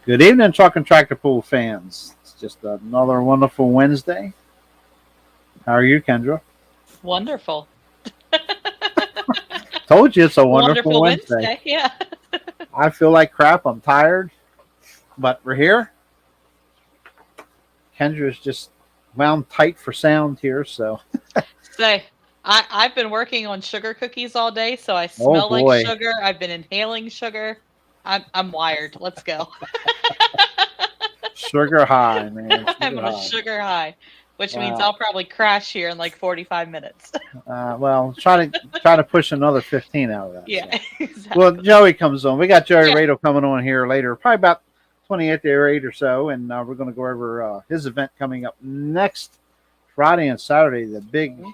Good evening, Truck and Tractor Pool fans. It's just another wonderful Wednesday. How are you, Kendra? Wonderful. Told you it's a wonderful Wonderful Wednesday. Wednesday. Yeah. I feel like crap. I'm tired, but we're here. Kendra's just wound tight for sound here, so. So I've been working on sugar cookies all day, so I Oh smell like boy, sugar. I've been inhaling sugar. I'm wired. Let's go. sugar high, man. I'm Sugar on a high. sugar high, which means Wow. I'll probably crash here in like 45 minutes. Well, try to push another 15 out of that. Yeah, So. Well, exactly. Joey comes on. We got Joey Yeah. Radel coming on here later, probably about 28 or 8 or so, and we're going to go over his event coming up next Friday and Saturday, the big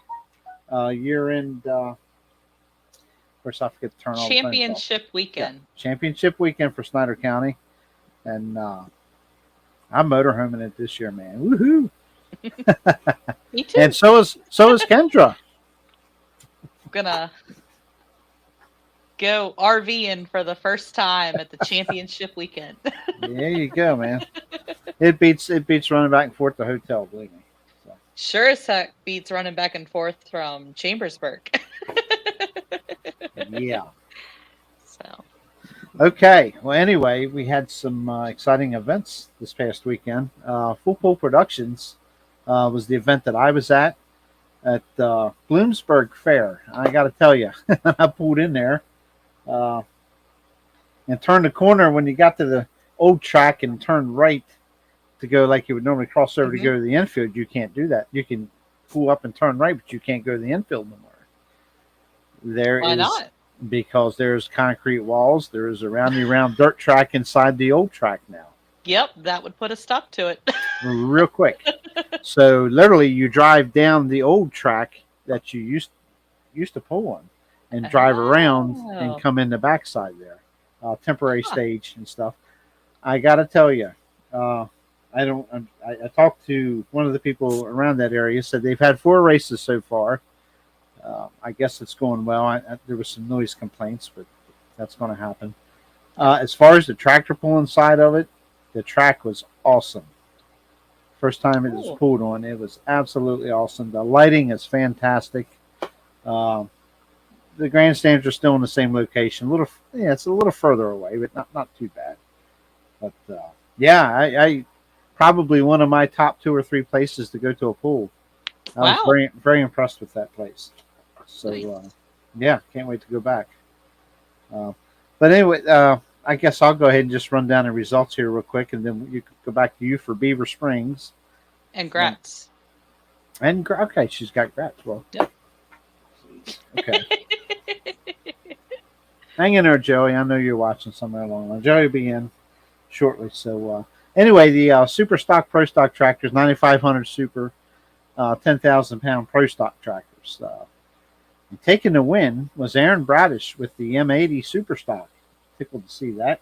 year-end. Of course, I forget to turn all the phones off. Championship weekend. Yeah, championship weekend for Snyder County, and I'm motorhoming it this year, man. Woohoo! Me too. And so is Kendra. I'm gonna go RVing for the first time at the championship weekend. There you go, man. It beats running back and forth to the hotel, believe me. So. Sure as heck beats running back and forth from Chambersburg. Yeah. So. Okay. Well, anyway, we had some exciting events this past weekend. Full Pool Productions was the event that I was at Bloomsburg Fair. I got to tell you, I pulled in there and turned the corner when you got to the old track and turned right to go like you would normally cross over to go to the infield. You can't do that. You can pull up and turn right, but you can't go to the infield no more. Why not? Because there's concrete walls. There is a round dirt track inside the old track now. Yep, that would put a stop to it. Real quick. So literally you drive down the old track that you used to pull on and drive around and come in the backside there. Temporary stage and stuff. I got to tell you, I talked to one of the people around that area, said they've had 4 races so far. I guess it's going well. There was some noise complaints, but that's going to happen. As far as the tractor pulling side of it, the track was awesome. First time it was pulled on, it was absolutely awesome. The lighting is fantastic. The grandstands are still in the same location. It's a little further away, but not too bad. But I probably one of my top 2 or 3 places to go to a pool. I was very, very impressed with that place. So, can't wait to go back. But anyway, I guess I'll go ahead and just run down the results here real quick, and then you could go back to you for Beaver Springs. And Gratz. Okay, she's got Gratz. Well, yep. Okay. Hang in there, Joey. I know you're watching somewhere along the line. Joey will be in shortly. So, anyway, the Super Stock Pro Stock tractors, 9,500 Super, 10,000 pound Pro Stock tractors. Taking the win was Aaron Bradish with the M80 Super Stock. Tickled to see that.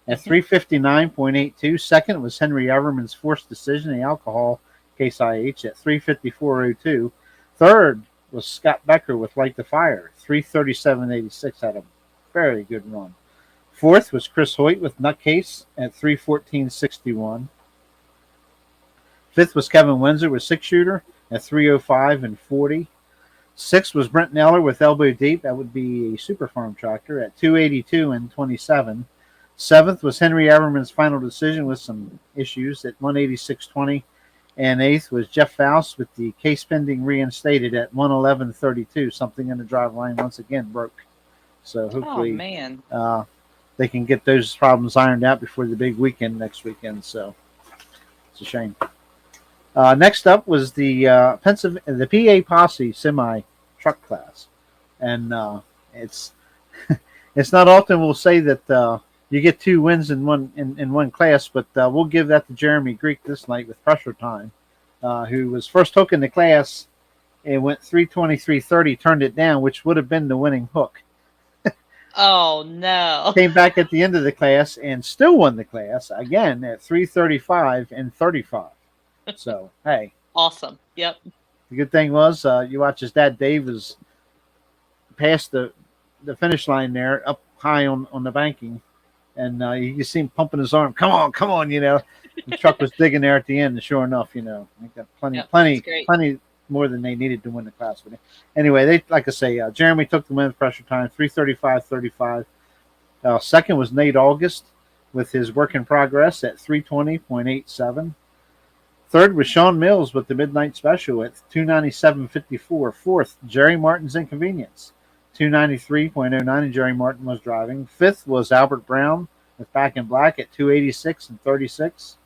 At 359.82. Second was Henry Everman's Forced Decision, the Alcohol Case IH at 354.02. Third was Scott Becker with Light the Fire, 337.86. Had a very good run. Fourth was Chris Hoyt with Nutcase at 314.61. Fifth was Kevin Windsor with Six Shooter at 305.40. Sixth was Brent Neller with Elbow Deep. That would be a Super Farm tractor at 282.27. Seventh was Henry Everman's Final Decision with some issues at 186.20. And eighth was Jeff Faust with the case pending reinstated at 111.32. Something in the drive line once again broke. So hopefully they can get those problems ironed out before the big weekend next weekend. So it's a shame. Next up was the PA Posse semi truck class, and it's not often we'll say that you get 2 wins in one class, but we'll give that to Jeremy Greek this night with Pressure Time, who was first hook in the class and went 323.30, turned it down, which would have been the winning hook. Oh no! Came back at the end of the class and still won the class again at 335.35. So, hey. Awesome. Yep. The good thing was you watch his dad, Dave, was past the finish line there, up high on the banking, and you see him pumping his arm. Come on, you know. The truck was digging there at the end, and sure enough, you know, they got Yep, that's great. plenty more than they needed to win the class. But anyway, they like I say, Jeremy took the win with pressure time, 3:35.35. Second was Nate August with his work in progress at 3:20.87. Third was Sean Mills with the midnight special at 2:97.54. Fourth, Jerry Martin's Inconvenience, 2:93.09, and Jerry Martin was driving. Fifth was Albert Brown with Back in Black at 2:86.36.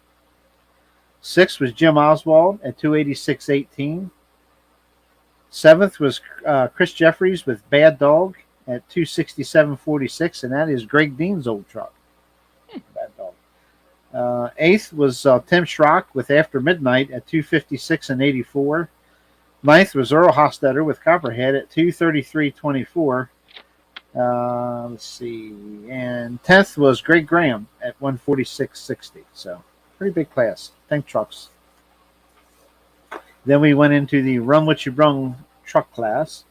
Sixth was Jim Oswald at 2:86.18. Seventh was Chris Jeffries with Bad Dog at 2:67.46, and that is Greg Dean's old truck. Bad Dog. Eighth was Tim Schrock with After Midnight at 2:56.84. Ninth was Earl Hostetter with Copperhead at 2:33.24. Let's see. And 10th was Greg Graham at 1:46.60. So pretty big class. Tank trucks. Then we went into the Run What You Brung truck class.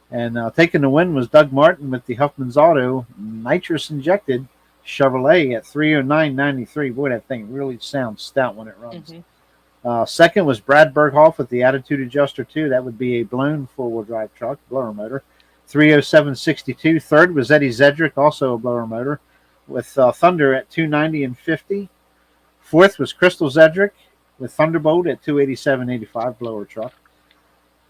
And taking the win was Doug Martin with the Huffman's Auto nitrous injected Chevrolet at 3:09.93. Boy, that thing really sounds stout when it runs. Mm-hmm. Second was Brad Berghoff with the Attitude Adjuster 2. That would be a blown four-wheel drive truck, blower motor, 3:07.62. Third was Eddie Zedrick, also a blower motor, with Thunder at 2:90.50. Fourth was Crystal Zedrick with Thunderbolt at 2:87.85, blower truck.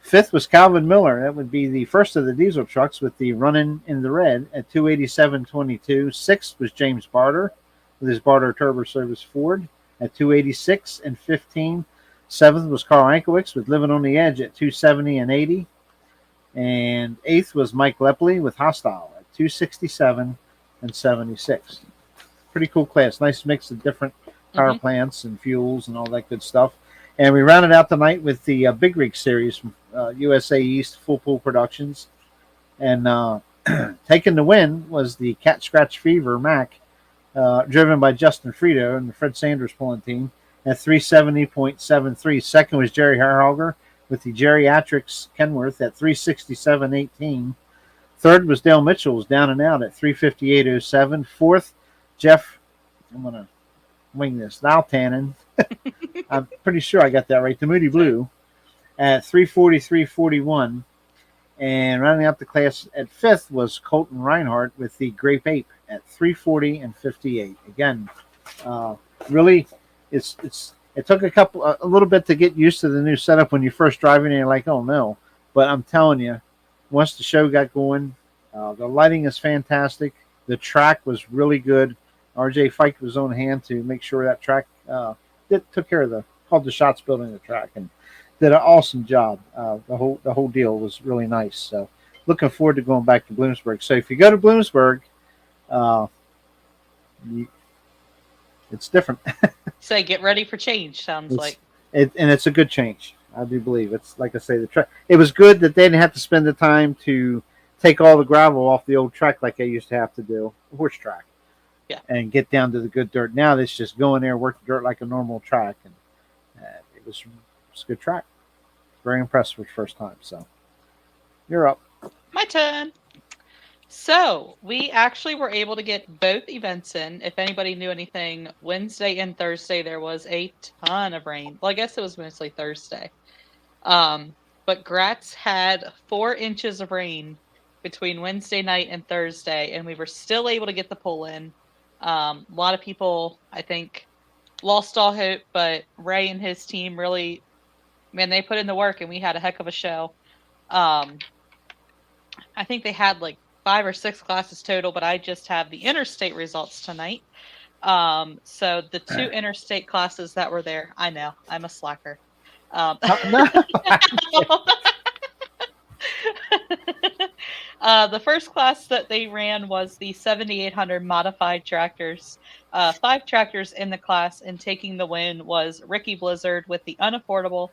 Fifth was Calvin Miller. That would be the first of the diesel trucks with the Running in the Red at 2:87.22. Sixth was James Barter with his Barter Turbo Service Ford at 2:86.15. Seventh was Carl Ankowicz with Living on the Edge at 2:70.80. And eighth was Mike Lepley with Hostile at 2:67.76. Pretty cool class. Nice mix of different power plants and fuels and all that good stuff. And we rounded out the night with the Big Rig Series from USA East Full Pool Productions. And taking the win was the Cat Scratch Fever Mac, driven by Justin Frito and the Fred Sanders pulling team at 3:70.73. Second was Jerry Harhauger with the Geriatrics Kenworth at 3:67.18. Third was Dale Mitchell's Down and Out at 3:58.07. Fourth, Jeff, I'm going to wing this, Valtanen. I'm pretty sure I got that right. The Moody Blue at 3:43.41. And rounding out the class at fifth was Colton Reinhardt with the Grape Ape at 3:40.58. Again, really, it took a little bit to get used to the new setup when you first drive in and you're like, oh no. But I'm telling you, once the show got going, the lighting is fantastic. The track was really good. RJ Fike was on hand to make sure that track took care of called the shots building the track and did an awesome job. The whole deal was really nice. So looking forward to going back to Bloomsburg. So if you go to Bloomsburg, it's different. So get ready for change. Sounds like and it's a good change. I do believe it's like I say the track. It was good that they didn't have to spend the time to take all the gravel off the old track like they used to have to do, horse track. Yeah. And get down to the good dirt. Now it's just go in there, work the dirt like a normal track, and it was a good track. Very impressed with first time. So you're up. My turn. So we actually were able to get both events in. If anybody knew anything, Wednesday and Thursday there was a ton of rain. Well, I guess it was mostly Thursday. But Gratz had 4 inches of rain between Wednesday night and Thursday, and we were still able to get the pull in. A lot of people, I think, lost all hope, but Ray and his team really, man, they put in the work, and we had a heck of a show. I think they had like 5 or 6 classes total, but I just have the interstate results tonight. So the 2 interstate classes that were there, I know, I'm a slacker. No. The first class that they ran was the 7800 modified tractors. 5 tractors in the class, and taking the win was Ricky Blizzard with the unaffordable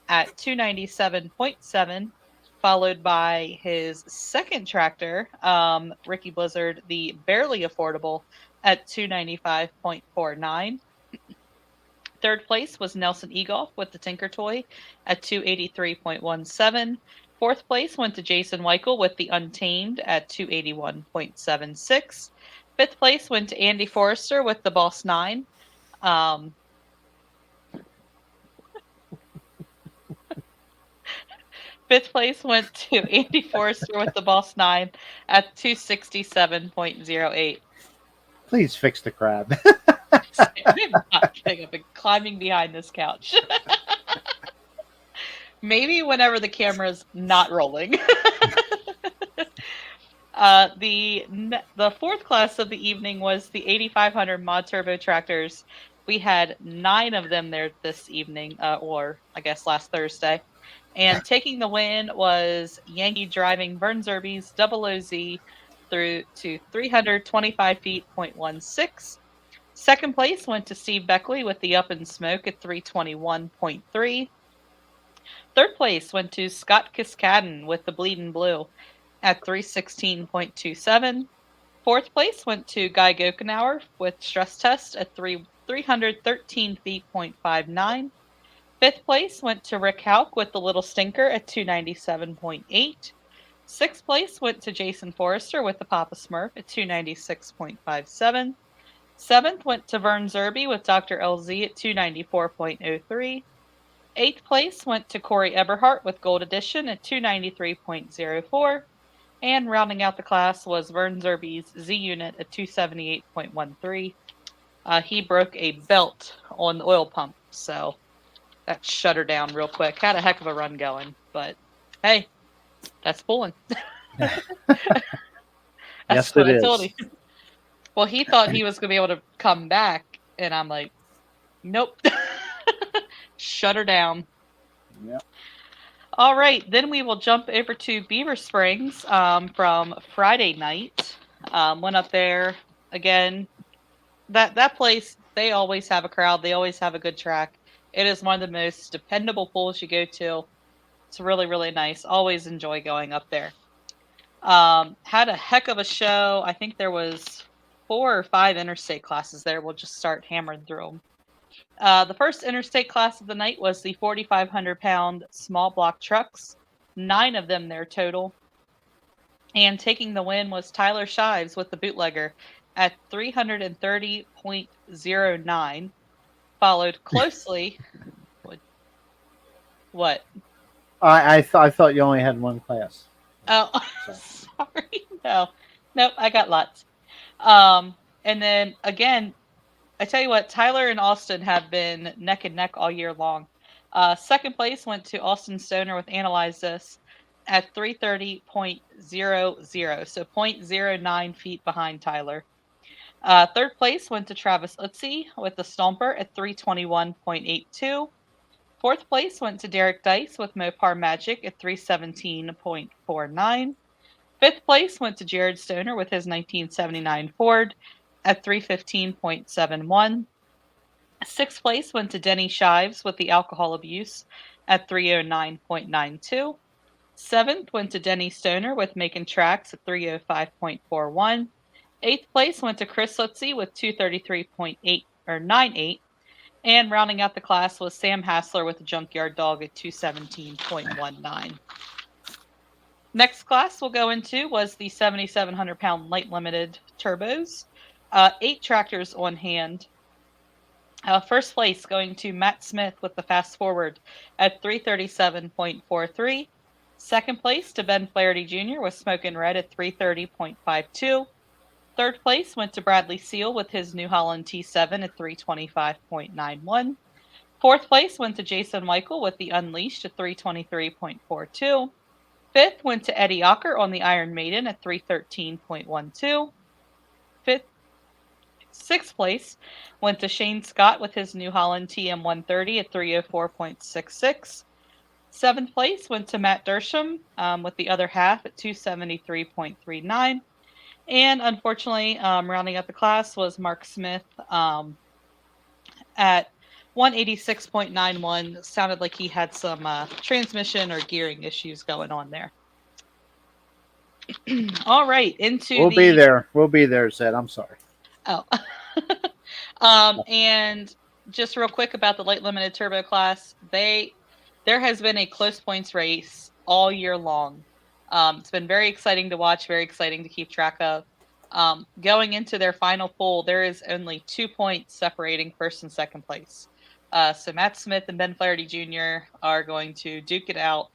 at 297.7, followed by his second tractor, Ricky Blizzard, the barely affordable at 295.49. Third place was Nelson Egoff with the Tinker Toy at 283.17. Fourth place went to Jason Weichel with the Untamed at 281.76. Fifth place went to Andy Forrester with the Boss 9. Fifth place went to Andy Forrester with the Boss 9 at 267.08. Please fix the crab. I'm not kidding. I've been climbing behind this couch. Maybe whenever the camera's not rolling. The fourth class of the evening was the 8500 mod turbo tractors. We had 9 of them there this evening, or I guess last Thursday. And taking the win was Yankee driving Vern Zerby's 00Z through to 325 feet, 0.16. Second place went to Steve Beckley with the Up in Smoke at 321.3. Third place went to Scott Kiskadden with the Bleedin' Blue at 316.27. Fourth place went to Guy Gokenauer with Stress Test at 313 feet, 0.59. Fifth place went to Rick Hauk with the Little Stinker at 297.8. Sixth place went to Jason Forrester with the Papa Smurf at 296.57. Seventh went to Vern Zerby with Dr. LZ at 294.03. Eighth place went to Corey Eberhart with Gold Edition at 293.04. And rounding out the class was Vern Zerby's Z Unit at 278.13. He broke a belt on the oil pump, so that shut her down real quick. Had a heck of a run going, but hey, that's pulling. Yes, what it I told is. him. Well, he thought he was going to be able to come back, and I'm like, nope. Shut her down. Yep. All right, then we will jump over to Beaver Springs from Friday night. Went up there again. That place, they always have a crowd. They always have a good track. It is one of the most dependable pools you go to. It's really, really nice. Always enjoy going up there. Had a heck of a show. I think there was 4 or 5 interstate classes there. We'll just start hammering through them. The first interstate class of the night was the 4,500-pound small block trucks. 9 of them there total. And taking the win was Tyler Shives with the bootlegger at 330.09. Followed closely. What? I thought you only had one class. Oh, sorry. Nope, I got lots. And then again, I tell you what, Tyler and Austin have been neck and neck all year long. Second place went to Austin Stoner with Analyze This at 330.00, so 0.09 feet behind Tyler. Third place went to Travis Utzi with the Stomper at 321.82. Fourth place went to Derek Dice with Mopar Magic at 317.49. Fifth place went to Jared Stoner with his 1979 Ford at 315.71. Sixth place went to Denny Shives with the Alcohol Abuse at 309.92. Seventh went to Denny Stoner with Making Tracks at 305.41. Eighth place went to Chris Lutzy with 233.8 or 98. And rounding out the class was Sam Hassler with the Junkyard Dog at 217.19. Next class we'll go into was the 7,700-pound light limited turbos. 8 tractors on hand. First place going to Matt Smith with the Fast Forward at 337.43. Second place to Ben Flaherty Jr. with Smokin' Red at 330.52. Third place went to Bradley Seal with his New Holland T7 at 325.91. Fourth place went to Jason Michael with the Unleashed at 323.42. Fifth went to Eddie Ocker on the Iron Maiden at 313.12. Sixth place went to Shane Scott with his New Holland TM130 at 304.66. Seventh place went to Matt Dersham with the other half at 273.39. And unfortunately, rounding out the class was Mark Smith at 186.91. Sounded like he had some transmission or gearing issues going on there. All right, We'll be there. We'll be there, Zed. I'm sorry. Oh. And just real quick about the light limited turbo class, there has been a close points race all year long. It's been very exciting to watch, very exciting to keep track of. Going into their final poll, there is only 2 points separating first and second place. So Matt Smith and Ben Flaherty Jr. are going to duke it out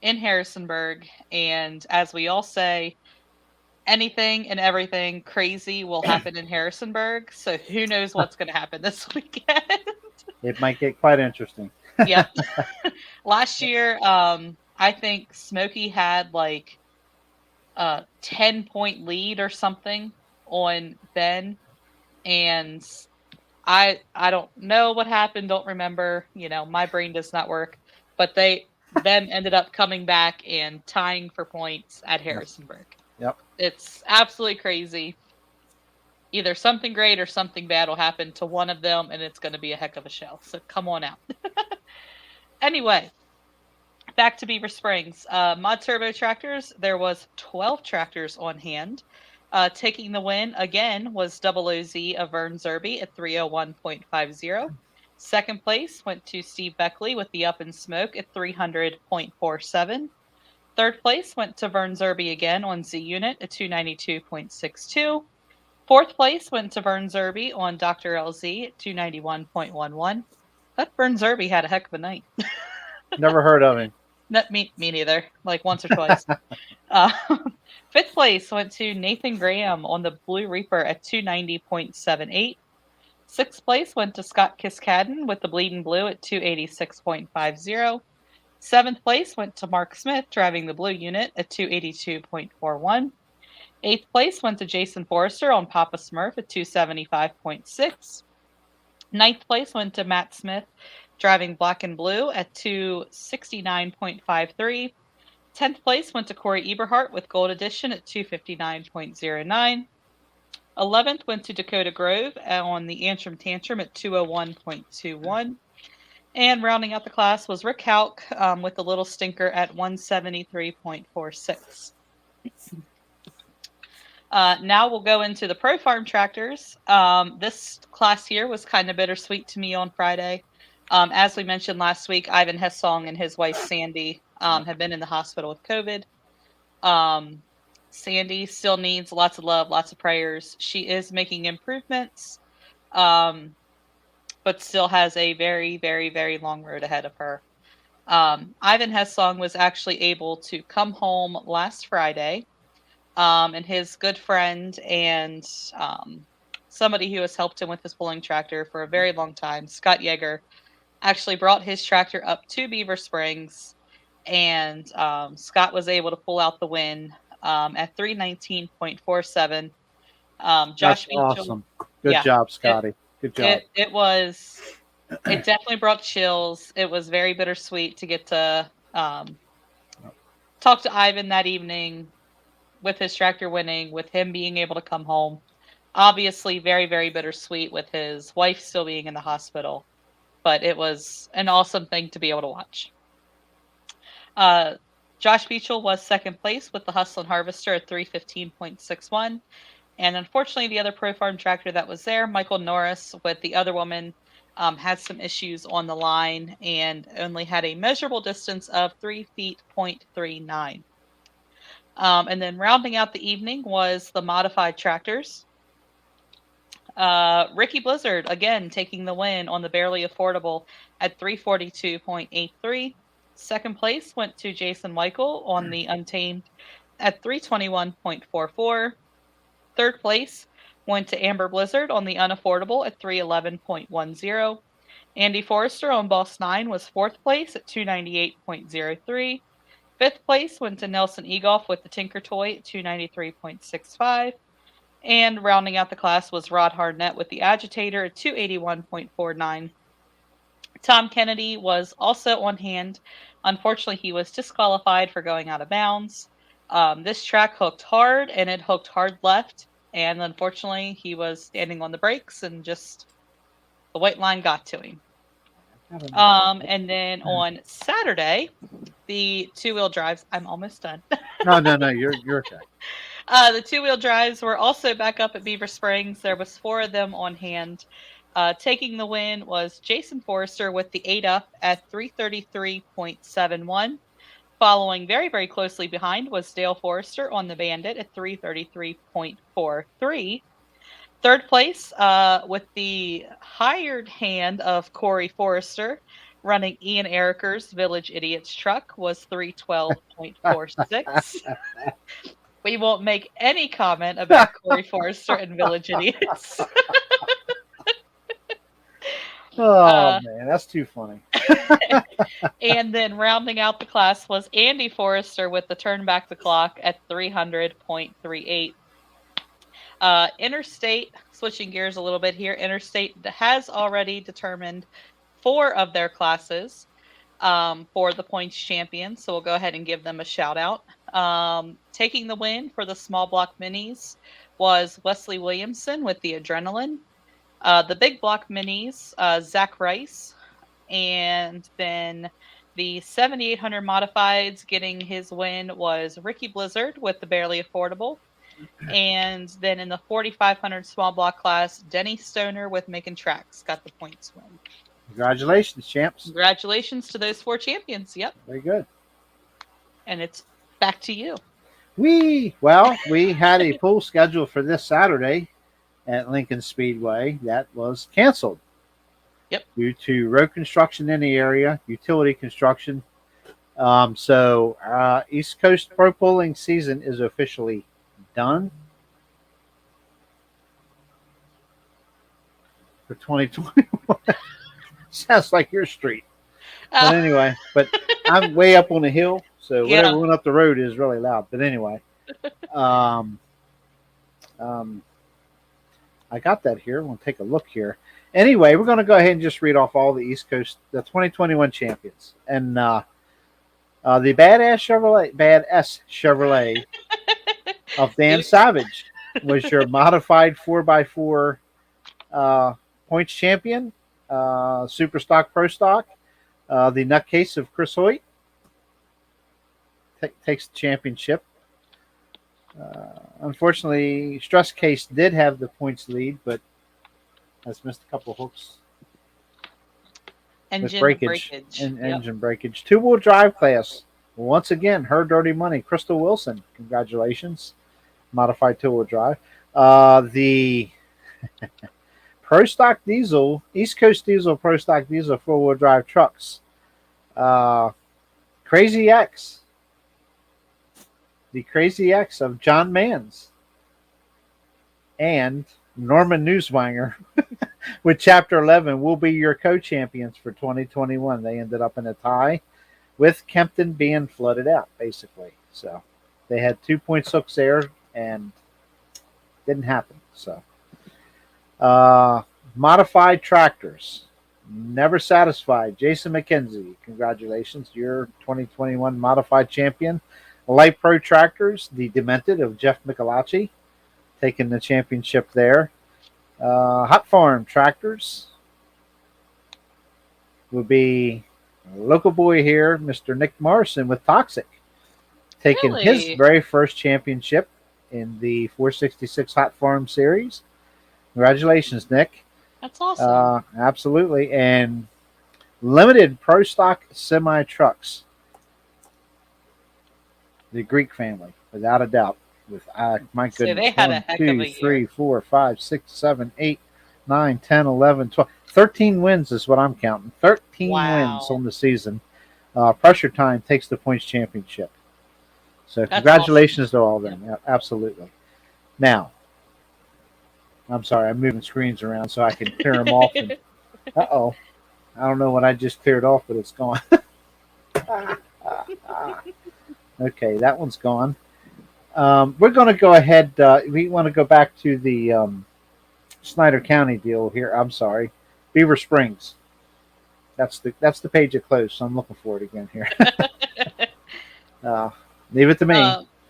in Harrisonburg. And as we all say, anything and everything crazy will happen in Harrisonburg. So who knows what's going to happen this weekend? It might get quite interesting. Yep. Last year, I think Smokey had like a 10-point lead or something on Ben, and I don't know what happened, don't remember, my brain does not work, but them ended up coming back and tying for points at Harrisonburg. Yep. It's absolutely crazy. Either something great or something bad will happen to one of them, and it's going to be a heck of a show. So come on out. Anyway, back to Beaver Springs. Mod Turbo tractors, there was 12 tractors on hand. Taking the win again was Double OZ of Vern Zerby at 301.50. Second place went to Steve Beckley with the Up in Smoke at 300.47. Third place went to Vern Zerby again on Z Unit at 292.62. Fourth place went to Vern Zerby on Dr. LZ at 291.11. That Vern Zerby had a heck of a night. Never heard of him. Not me neither. Like once or twice. Fifth place went to Nathan Graham on the Blue Reaper at 290.78. Sixth place went to Scott Kiskadden with the Bleeding Blue at 286.50. Seventh place went to Mark Smith driving the Blue Unit at 282.41. Eighth place went to Jason Forrester on Papa Smurf at 275.6. Ninth place went to Matt Smith driving Black and Blue at 269.53. 10th place went to Corey Eberhardt with Gold Edition at 259.09. 11th went to Dakota Grove on the Antrim Tantrum at 201.21. And rounding out the class was Rick Hauk with the Little Stinker at 173.46. Now we'll go into the Pro Farm tractors. This class here was kind of bittersweet to me on Friday. As we mentioned last week, Ivan Hessong and his wife Sandy have been in the hospital with COVID. Sandy still needs lots of love, lots of prayers. She is making improvements, but still has a very, very, very long road ahead of her. Ivan Hessong was actually able to come home last Friday, and his good friend and somebody who has helped him with his pulling tractor for a very long time, Scott Yeager, actually brought his tractor up to Beaver Springs, and Scott was able to pull out the win at 319.47. Josh Beachel, awesome. Good job, Scotty. Good job. It definitely brought chills. It was very bittersweet to get to talk to Ivan that evening with his tractor winning, with him being able to come home. Obviously, very, very bittersweet with his wife still being in the hospital. But it was an awesome thing to be able to watch. Josh Beachel was second place with the Hustle and Harvester at 315.61. And unfortunately, the other Pro Farm tractor that was there, Michael Norris, with the other woman, had some issues on the line and only had a measurable distance of 3 feet, 0.39. And then rounding out the evening was the modified tractors. Ricky Blizzard, again, taking the win on the Barely Affordable at 342.83. Second place went to Jason Michael on the Untamed at 321.44. Third place went to Amber Blizzard on the Unaffordable at 311.10. Andy Forrester on Boss 9 was fourth place at 298.03. Fifth place went to Nelson Egoff with the Tinker Toy at 293.65. And rounding out the class was Rod Harnett with the Agitator at 281.49. Tom Kennedy was also on hand. Unfortunately, he was disqualified for going out of bounds. This track hooked hard, and it hooked hard left. And unfortunately, he was standing on the brakes, and just the white line got to him. And then on Saturday, the two-wheel drives. I'm almost done. No, you're okay. The two-wheel drives were also back up at Beaver Springs. There was 4 of them on hand. Taking the win was Jason Forrester with the 8 up at 333.71. Following very, very closely behind was Dale Forrester on the Bandit at 3:33.43. Third place, with the hired hand of Corey Forrester, running Ian Eriker's Village Idiots truck, was 3:12.46. We won't make any comment about Corey Forrester and Village Idiots. Oh man, that's too funny. And then rounding out the class was Andy Forrester with the turn back the clock at 300.38. Interstate, switching gears a little bit here, Interstate has already determined 4 of their classes for the points champions, so we'll go ahead and give them a shout out. Taking the win for the small block minis was Wesley Williamson with the Adrenaline. The big block minis, Zach Rice, and then the 7800 modifieds getting his win was Ricky Blizzard with the Barely Affordable. And then in the 4500 small block class, Denny Stoner with Making Tracks got the points win. Congratulations, champs. Congratulations to those 4 champions. Yep. Very good. And it's back to you. We had a pool schedule for this Saturday at Lincoln Speedway that was canceled. Yep. Due to road construction in the area, utility construction. So East Coast Pro Pulling season is officially done for 2021. Sounds like your street. But anyway, I'm way up on the hill, so whatever went up the road is really loud. But anyway, I got that here. We'll take a look here. Anyway, we're going to go ahead and just read off all the East Coast, the 2021 champions. And the Badass Chevrolet of Dan Savage was your modified 4x4 points champion. Super Stock Pro Stock. The Nutcase of Chris Hoyt takes the championship. Unfortunately, Stress Case did have the points lead, but has missed a couple hooks. Engine breakage. Engine breakage. 2-wheel drive class. Once again, her dirty money. Crystal Wilson. Congratulations. Modified 2-wheel drive. The Pro Stock Diesel, East Coast Diesel, Pro Stock Diesel 4-wheel drive trucks. Crazy X. The Crazy X of John Mans. And Norman Newswanger with Chapter 11 will be your co-champions for 2021. They ended up in a tie with Kempton being flooded out, basically. So they had 2 points hooks there and didn't happen. So modified tractors. Never satisfied. Jason McKenzie, congratulations. You're 2021 modified champion. Light Pro Tractors, the Demented of Jeff Michelacci, taking the championship there. Hot Farm Tractors will be a local boy here, Mr. Nick Morrison with Toxic, taking his very first championship in the 466 Hot Farm Series. Congratulations, Nick. That's awesome. Absolutely. And Limited Pro Stock Semi Trucks. The Greek family, without a doubt. With my goodness, so they had 1, 2, 3, 4, 5, 6, 7, 8, 9, 10, 11, 12, 13 wins is what I'm counting. 13 wins on the season. Pressure Time takes the points championship. So congratulations to all of them. Yeah, absolutely. Now, I'm sorry, I'm moving screens around so I can clear them off. And, I don't know what I just cleared off, but it's gone. Okay, that one's gone. We're going to go ahead. We want to go back to the Snyder County deal here. I'm sorry, Beaver Springs. That's the page it closed. So I'm looking for it again here. Leave it to me.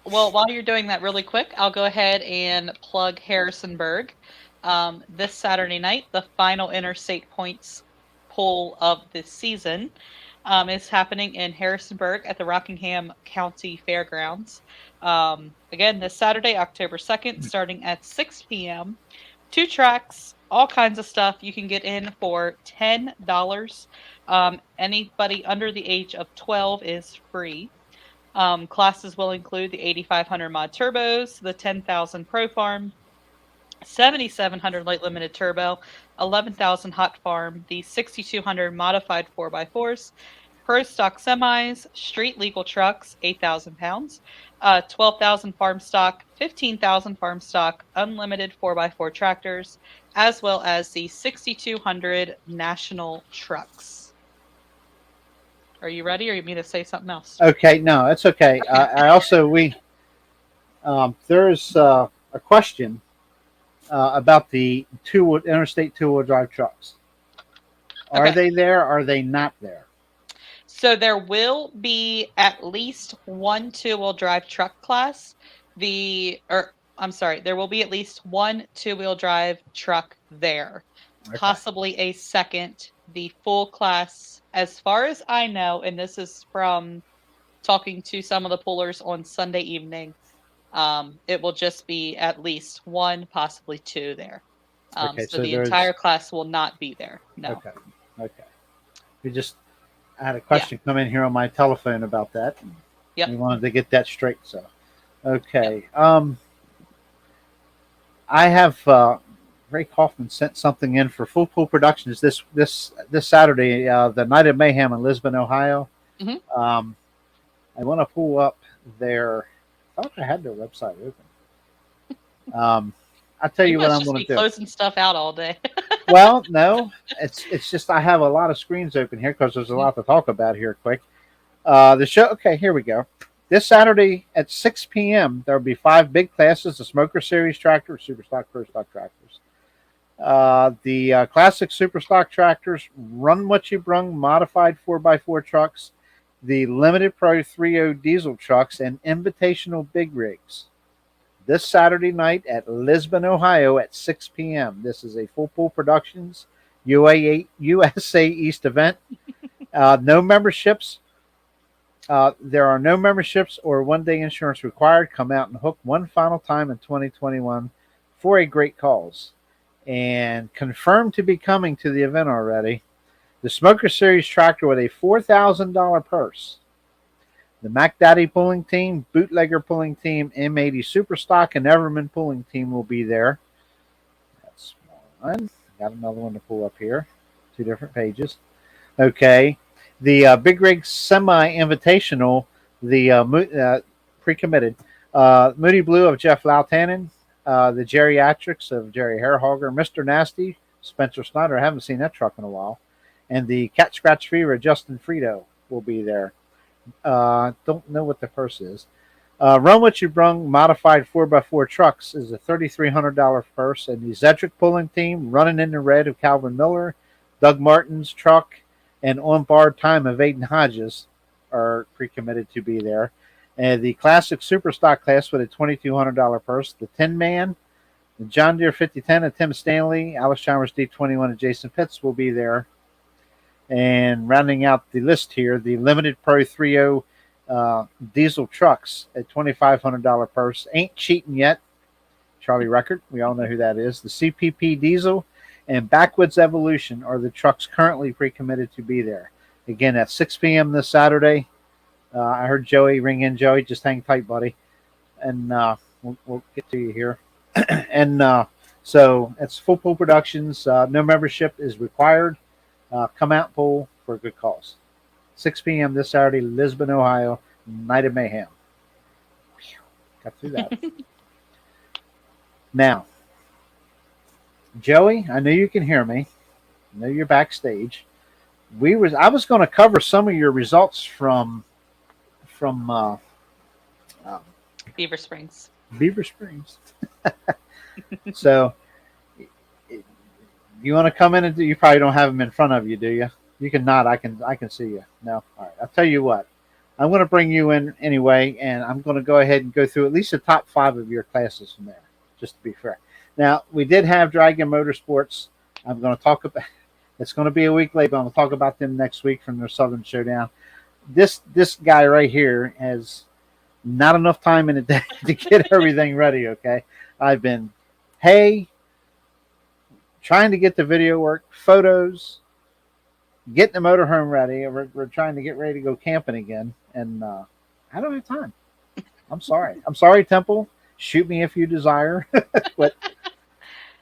Well, while you're doing that really quick, I'll go ahead and plug Harrisonburg. This Saturday night, the final interstate points pull of this season is happening in Harrisonburg at the Rockingham County Fairgrounds. Again, this Saturday, October 2nd, starting at 6 p.m. 2 tracks, all kinds of stuff. You can get in for $10. Anybody under the age of 12 is free. Classes will include the 8500 mod turbos, the 10,000 Pro Farm, 7700 light limited turbo, 11,000 hot farm, the 6200 modified 4x4s, pro stock semis, street legal trucks, 8,000 pounds, 12,000 farm stock, 15,000 farm stock, unlimited 4x4 tractors, as well as the 6,200 national trucks. Are you ready, or you want me to say something else? Okay, no, it's okay. I also there's a question about the interstate two-wheel drive trucks. Are Okay. they there? Are they not there? So there will be at least one two-wheel drive truck class. I'm sorry, there will be at least one two-wheel drive truck there. Okay. Possibly a second. The full class, as far as I know, and this is from talking to some of the pullers on Sunday evening, it will just be at least one, possibly two there. Okay, So so the there's entire class will not be there. No. okay, okay. I had a question come in here on my telephone about that. Yep. We wanted to get that straight. So, okay. Yep. I have Ray Kaufman sent something in for Full Pool Productions this Saturday, the Night of Mayhem in Lisbon, Ohio. Mm-hmm. I want to pull up their. I thought I had their website open. I'll tell you what I'm going to do. Closing stuff out all day. Well, no, it's just I have a lot of screens open here because there's a lot to talk about here. Quick, the show. Okay, here we go. This Saturday at 6 p.m. there will be 5 big classes: the Smoker Series tractor, Super Stock, Pro Stock tractors, the Classic Super Stock tractors, Run What You Brung modified 4x4 trucks, the Limited Pro 3.0 diesel trucks, and invitational big rigs. This Saturday night at Lisbon, Ohio at 6 p.m. This is a Full Pool Productions USA East event. No memberships. There are no memberships or one-day insurance required. Come out and hook one final time in 2021 for a great cause. And confirmed to be coming to the event already, the Smoker Series tractor with a $4,000 purse. The Mac Daddy pulling team, Bootlegger pulling team, M80 Superstock, and Everman pulling team will be there. That's one. Got another one to pull up here. 2 different pages. Okay. The Big Rig Semi Invitational, the pre-committed, Moody Blue of Jeff Lautanen, the Geriatrics of Jerry Hairhogger, Mr. Nasty, Spencer Snyder. I haven't seen that truck in a while. And the Cat Scratch Fever, Justin Frito, will be there. Don't know what the purse is. Run What You Brung modified 4x4 trucks is a $3,300 purse. And the Zedric pulling team, Running in the Red of Calvin Miller, Doug Martin's truck, and On Bar Time of Aiden Hodges are pre-committed to be there. And the Classic Superstock class with a $2,200 purse. The Tin Man, the John Deere 5010 of Tim Stanley, Alex Chalmers D21 and Jason Pitts will be there. And rounding out the list here, the Limited Pro 3.0 diesel trucks at $2,500 purse. Ain't cheating yet. Charlie Record, we all know who that is. The CPP Diesel and Backwoods Evolution are the trucks currently pre-committed to be there. Again, at 6 p.m. this Saturday. I heard Joey ring in. Joey, just hang tight, buddy. And we'll get to you here. And so it's Full Pool Productions. No membership is required. Come out and pull for a good cause. 6 p.m. this Saturday, Lisbon, Ohio, Night of Mayhem. Got through that. Now, Joey, I know you can hear me. I know you're backstage. I was going to cover some of your results from Beaver Springs. Beaver Springs. So, you want to come in and you probably don't have them in front of you, do you? You can nod. I can see you. No. All right. I'll tell you what. I'm going to bring you in anyway, and I'm going to go ahead and go through at least the top 5 of your classes from there, just to be fair. Now, we did have Dragon Motorsports. I'm going to talk about. It's going to be a week late, but I'm going to talk about them next week from their Southern Showdown. This guy right here has not enough time in the day to get everything ready. Okay, I've been trying to get the video work, photos, getting the motorhome ready. We're trying to get ready to go camping again, and I don't have time. I'm sorry. I'm sorry, Temple. Shoot me if you desire. But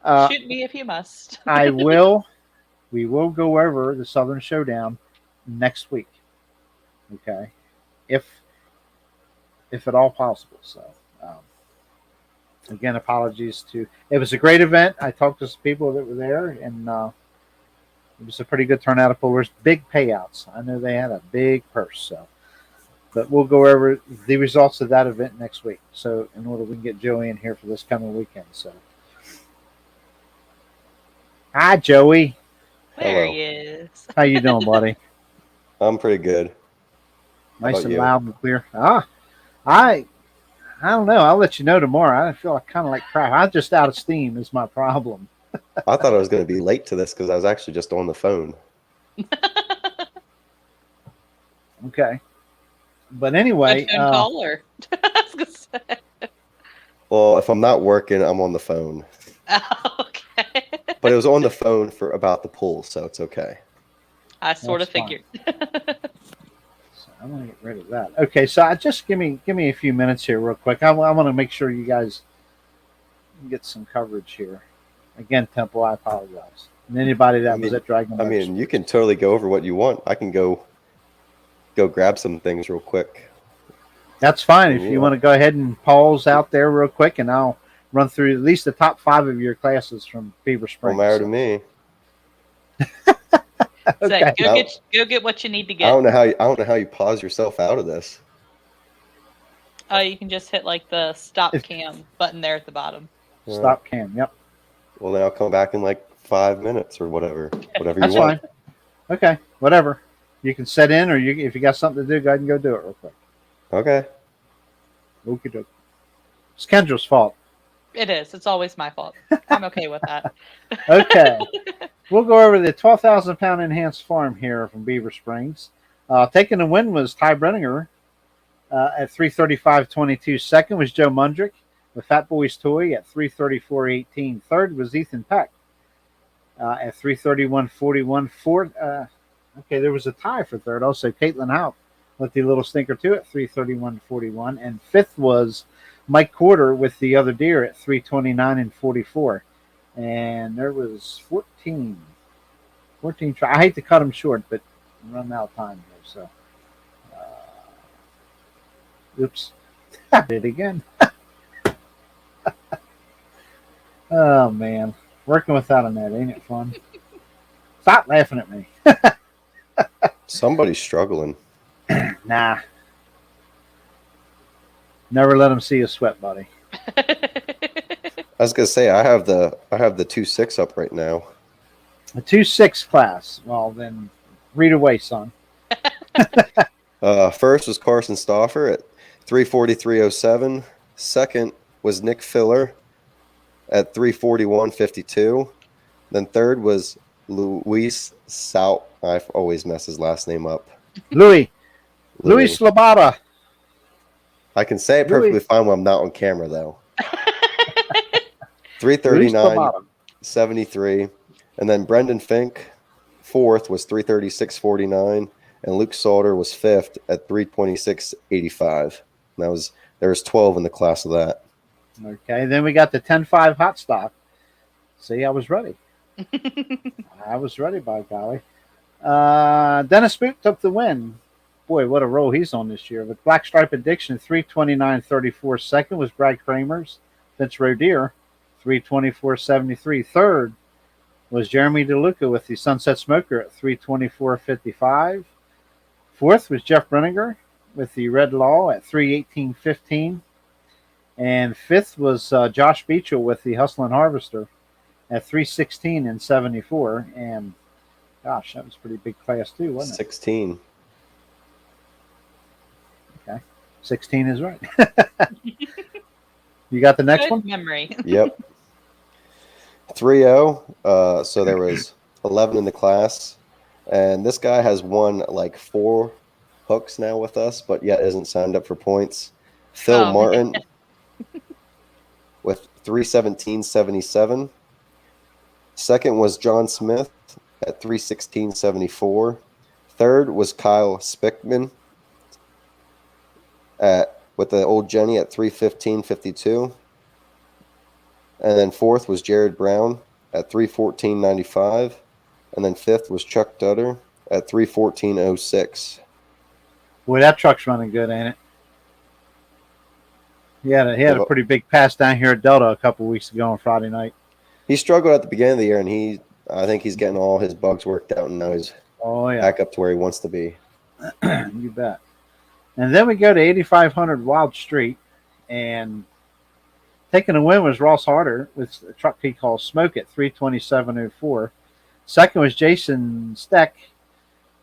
uh, Shoot me if you must. I will. We will go over the Southern Showdown next week. Okay, if at all possible. So, um, again, apologies to. It was a great event. I talked to some people that were there, and it was a pretty good turnout of pullers. Big payouts. I know they had a big purse. So, but we'll go over the results of that event next week. So, in order we can get Joey in here for this coming weekend. So, hi, Joey. There Hello. he is. How you doing, buddy? I'm pretty good. How Nice about and you? loud and clear. I don't know. I'll let you know tomorrow. I feel like kind of like crap. I'm just out of steam is my problem. I thought I was going to be late to this because I was actually just on the phone. Okay. But anyway, Good phone caller. I was gonna say. Well, if I'm not working, I'm on the phone. Okay. But it was on the phone for about the pool, so it's okay. I sort of That's fine. figured. so I'm gonna get rid of that. Okay, so I just give me a few minutes here, real quick. I want to make sure you guys get some coverage here. Again, Temple, I apologize. And anybody that was at Dragon. I mean, you can totally go over what you want. I can go grab some things real quick. That's fine. If Yeah. you want to go ahead and pause out there real quick, and I'll run through at least the top 5 of your classes from Beaver Springs. Don't matter to me. Okay. So go get what you need to I get. don't know how you pause yourself out of this. You can just hit like the stop If- cam button there at the bottom. Stop cam. Yep. Well, then I'll come back in like 5 minutes or whatever you That's want. fine. Okay. Whatever. You can set in, or if you got something to do, go ahead and go do it real quick. Okay. Okie doke. It's Kendra's fault. It is. It's always my fault. I'm okay with that. Okay. We'll go over the 12,000 pound enhanced farm here from Beaver Springs. Taking the win was Ty Brenninger at 3:35.22. Second was Joe Mundrick with Fat Boy's Toy at 3:34.18. Third was Ethan Peck at 3:31.41. Fourth, okay, there was a tie for third. Also, Caitlin Houck with the little stinker too at 3:31.41. And fifth was Mike Quarter with the other deer at 3:29.44. And there was 14 I hate to cut them short, but I'm running out of time here. So, oops, I did it again. Oh man, working without a net, ain't it fun? Stop laughing at me. Somebody's struggling. Nah, never let them see you sweat, buddy. I was gonna say I have the 2.6 up right now. A 2.6 class. Well, then read away, son. First was Carson Stauffer at 3:43.07. Second was Nick Filler at 3:41.52. Then third was Luis Sau. I always mess his last name up. Louis Labata. I can say it perfectly fine when I'm not on camera though. 3:39.73. And then Brendan Fink, fourth, was 3:36.49. And Luke Salter was fifth at 3:26.85. There was 12 in the class of that. Okay, then we got the 10.5 hot stock. See, I was ready. I was ready, by golly. Dennis Boot took the win. Boy, what a roll he's on this year. With Black Stripe Addiction, 3:29.34. Second was Brad Kramer's Vince Rodeer, 3:24.73. Third was Jeremy DeLuca with the Sunset Smoker at 3:24.55. Fourth was Jeff Brenninger with the Red Law at 3:18.15. And fifth was Josh Beechel with the Hustlin' Harvester at 3:16.74. And gosh, that was a pretty big class too, wasn't it? 16. Okay, 16 is right. You got the next Good one? memory. Yep. 3-0. So there was 11 in the class. And this guy has won like 4 hooks now with us, but yet isn't signed up for points. Phil Oh, Martin with 3:17.77. Second was John Smith at 3:16.74. Third was Kyle Spickman with the old Jenny at 3:15.52. And then fourth was Jared Brown at 3:14.95. And then fifth was Chuck Dutter at 3:14.06. Boy, that truck's running good, ain't it? He had a pretty big pass down here at Delta a couple weeks ago on Friday night. He struggled at the beginning of the year, and I think he's getting all his bugs worked out, and now he's back up to where he wants to be. You bet. And then we go to 8500 Wild Street, and taking the win was Ross Harder with a truck he calls Smoke at 3:27.04. Second was Jason Steck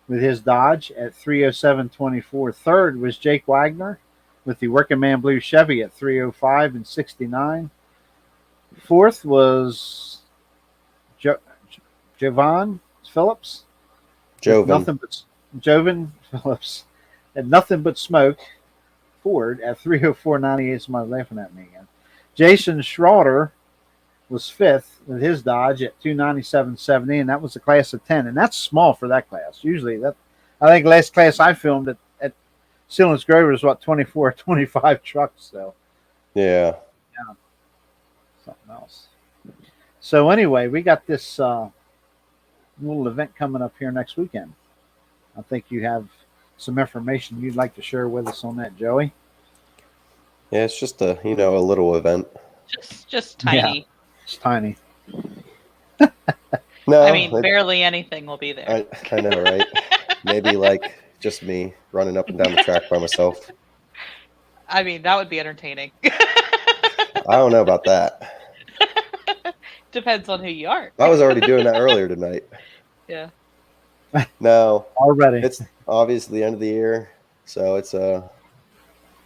with his Dodge at 3:07.24. Third was Jake Wagner with the Working Man Blue Chevy at 3:05.69. Fourth was Jovan Phillips. Jovan Phillips had Nothing But Smoke Ford at 3:04.98. Somebody's laughing at me again. Jason Schroeder was fifth with his Dodge at 2:97.70, and that was a class of 10, and that's small for that class. Usually, I think last class I filmed at Selinsgrove was 24 or 25 trucks. So yeah, something else. So anyway, we got this little event coming up here next weekend. I think you have some information you'd like to share with us on that, Joey. Yeah, it's just a little event. Just tiny. Yeah, it's tiny. No, I mean, barely anything will be there. I know, right? Maybe like just me running up and down the track by myself. I mean, that would be entertaining. I don't know about that. Depends on who you are. I was already doing that earlier tonight. Yeah. No, already. It's obviously the end of the year, so it's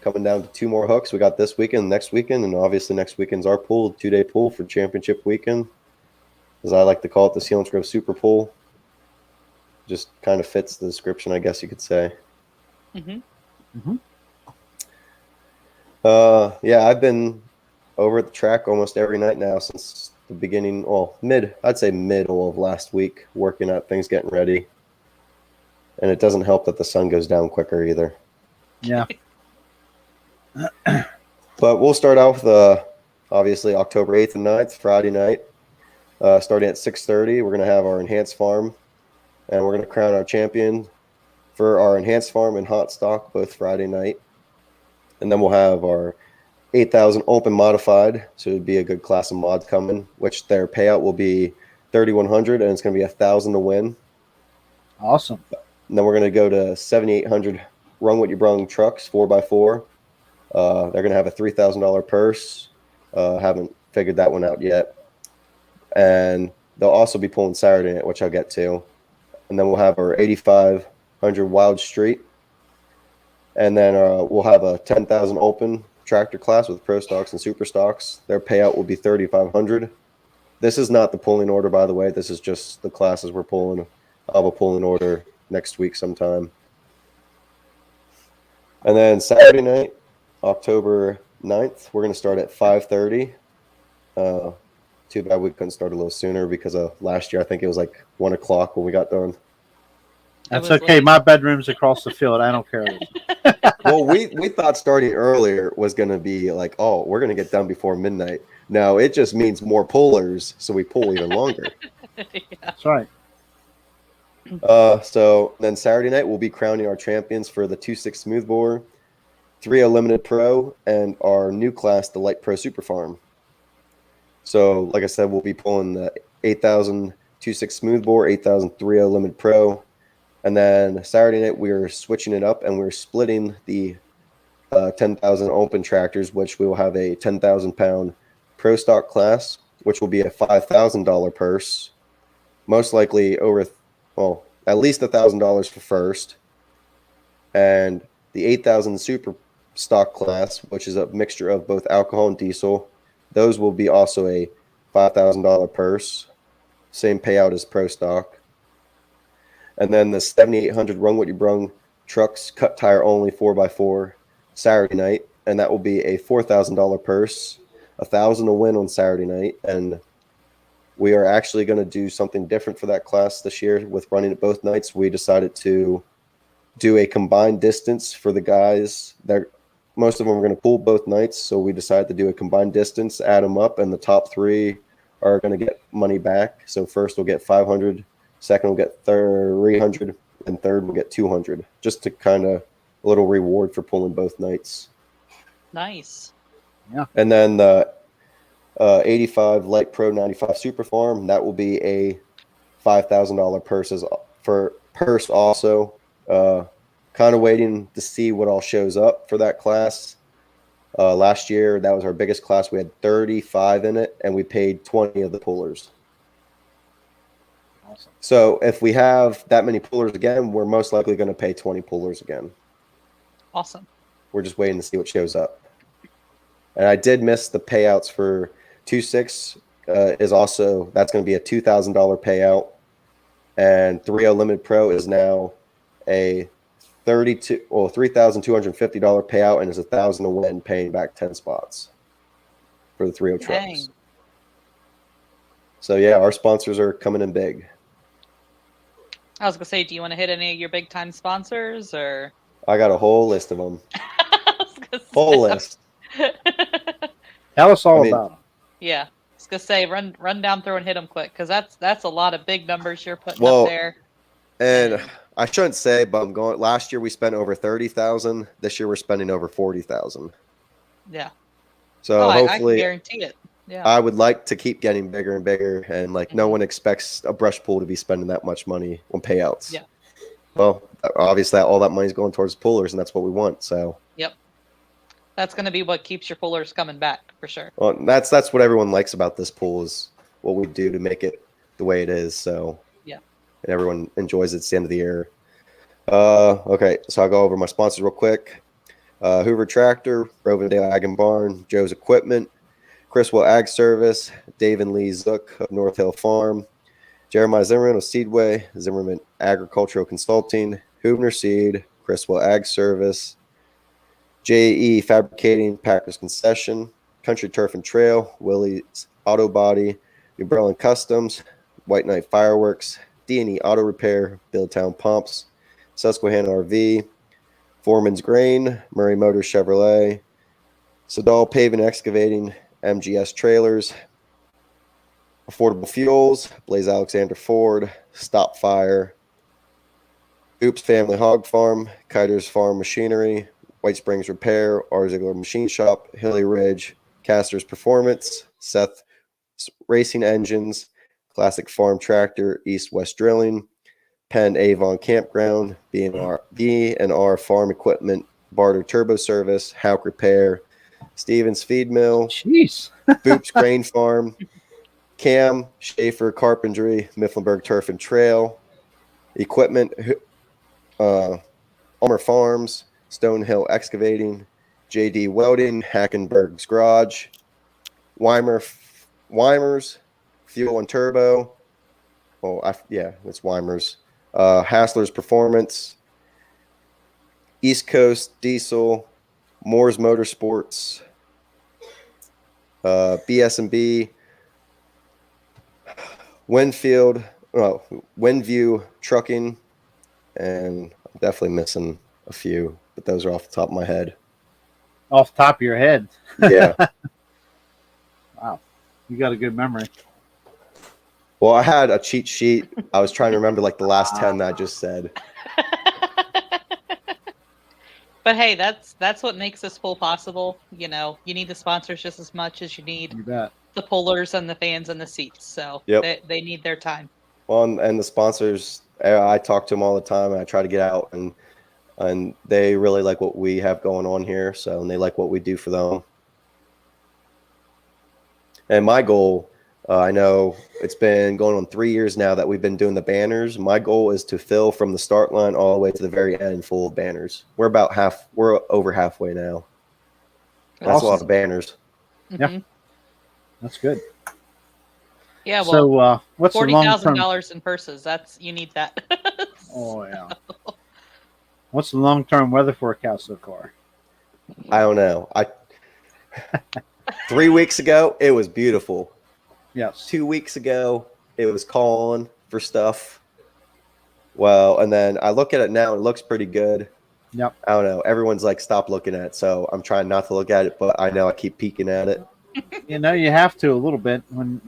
coming down to 2 more hooks. We got this weekend, next weekend, and obviously next weekend's our pool, 2-day pool for championship weekend, as I like to call it, the Selinsgrove Super Pool. Just kind of fits the description, I guess you could say. Yeah, I've been over at the track almost every night now since the beginning, I'd say middle of last week, working at things, getting ready. And it doesn't help that the sun goes down quicker either. Yeah. But we'll start out with obviously October 8th and 9th, Friday night, starting at 6:30. We're going to have our enhanced farm, and we're going to crown our champion for our enhanced farm and hot stock both Friday night. And then we'll have our 8,000 open modified, so it'd be a good class of mods coming, which their payout will be 3,100, and it's going to be 1,000 to win. Awesome. And then we're going to go to 7,800 Rung What You Brung trucks, 4x4. They're going to have a $3,000 purse. Haven't figured that one out yet. And they'll also be pulling Saturday night, which I'll get to. And then we'll have our 8,500 Wild Street. And then we'll have a 10,000 open tractor class with pro stocks and super stocks. Their payout will be 3,500. This is not the pulling order, by the way. This is just the classes we're pulling. I'll have a pulling order next week sometime. And then Saturday night, October 9th, we're going to start at 5:30. Too bad we couldn't start a little sooner because of last year. I think it was like 1 o'clock when we got done. That's okay. Late. My bedroom's across the field. I don't care. Well, we thought starting earlier was going to be like, oh, we're going to get done before midnight. No, it just means more pullers, so we pull even longer. Yeah. That's right. So then Saturday night, we'll be crowning our champions for the 2.6 smoothbore, 3.0 limited pro, and our new class, the light pro super farm. So like I said, we'll be pulling the 8,000 2.6 smoothbore, 8,000 3.0 limited pro. And then Saturday night, we're switching it up and we're splitting the 10,000 open tractors, which we will have a 10,000 pound pro stock class, which will be a $5,000 purse, most likely at least $1,000 for first. And the 8,000 super stock class, which is a mixture of both alcohol and diesel, those will be also a $5,000 purse, same payout as pro stock. And then the 7,800 Rung What You Brung trucks, cut tire only 4x4 Saturday night, and that will be a $4,000 purse, $1,000 to win on Saturday night. And we are actually going to do something different for that class this year with running it both nights. We decided to do a combined distance for the guys. most of them are going to pool both nights, so we decided to do a combined distance, add them up, and the top 3 are going to get money back. So first we'll get 500, second we'll get 300, and third we'll get 200, just to kind of a little reward for pulling both nights. Nice. Yeah. And then the 85 Light Pro 95 Super Farm, that will be a $5,000 purse also. Kind of waiting to see what all shows up for that class. Last year, that was our biggest class. We had 35 in it, and we paid 20 of the pullers. Awesome. So if we have that many pullers again, we're most likely going to pay 20 pullers again. Awesome. We're just waiting to see what shows up. And I did miss the payouts for 2.6 is also, that's going to be a $2,000 payout. And 3.0 Limited Pro is now a $3,250 payout, and is $1,000 to win, paying back 10 spots for the 3.0 trucks. Dang. So yeah, our sponsors are coming in big. I was gonna say, do you want to hit any of your big time sponsors, or? I got a whole list of them. I was gonna Whole say- list. Tell us all about them. Yeah, I was gonna say, run down through and hit them quick, because that's a lot of big numbers you're putting Well, up there. And I shouldn't say, but I'm going. Last year we spent over 30,000. This year we're spending over 40,000. Yeah. So I can hopefully, guarantee it. Yeah. I would like to keep getting bigger and bigger, and like no one expects a brush pool to be spending that much money on payouts. Yeah. Well, obviously all that money's going towards pullers, and that's what we want. So. Yep. That's going to be what keeps your pullers coming back for sure. Well, that's what everyone likes about this pool is what we do to make it the way it is. So. Yeah. And everyone enjoys it. It's the end of the year. Okay, so I'll go over my sponsors real quick. Hoover Tractor, Rovendale Ag and Barn, Joe's Equipment, Criswell Ag Service, Dave and Lee Zook of North Hill Farm, Jeremiah Zimmerman of Seedway, Zimmerman Agricultural Consulting, Hubner Seed, Criswell Ag Service, JE Fabricating, Packers Concession, Country Turf and Trail, Willie's Auto Body, New Berlin Customs, White Knight Fireworks, D&E Auto Repair, Billtown Pumps, Susquehanna RV, Foreman's Grain, Murray Motors Chevrolet, Sedal Paving Excavating, MGS Trailers, Affordable Fuels, Blaze Alexander Ford, Stop Fire, Oops Family Hog Farm, Kiter's Farm Machinery, White Springs Repair, R. Ziegler Machine Shop, Hilly Ridge, Caster's Performance, Seth Racing Engines, Classic Farm Tractor, East West Drilling, Penn Avon Campground, B&R Farm Equipment, Barter Turbo Service, Hauk Repair, Stevens Feed Mill, Jeez. Boops Grain Farm, Cam Schaefer Carpentry, Mifflinburg Turf and Trail, Equipment, Ulmer Farms, Stonehill Excavating, JD Welding, Hackenberg's Garage, Weimer's Fuel and Turbo. Oh, it's Weimer's. Hassler's Performance, East Coast Diesel, Moore's Motorsports, BS&B, Windview Trucking, and I'm definitely missing a few, but those are off the top of my head. Off the top of your head. Yeah. Wow. You got a good memory. Well, I had a cheat sheet. I was trying to remember like the last 10 that I just said. But hey, that's what makes this pool possible. You know, you need the sponsors just as much as you need You bet. the pullers and the fans and the seats. So Yep. they need their time. Well, and the sponsors, I talk to them all the time, and I try to get out, and they really like what we have going on here. So, and they like what we do for them. And my goal, I know it's been going on 3 years now that we've been doing the banners. My goal is to fill from the start line all the way to the very end full of banners. We're over halfway now. That's a lot of banners. Yeah. Mhm. That's good. Yeah. Well, So, what's the long term? $40,000 in purses. You need that. Oh yeah. What's the long term weather forecast so far? I don't know. 3 weeks ago, it was beautiful. Yes. 2 weeks ago, it was calling for stuff. Well, and then I look at it now, and it looks pretty good. Yep. I don't know. Everyone's like, stop looking at it. So I'm trying not to look at it, but I know I keep peeking at it. You know, you have to a little bit when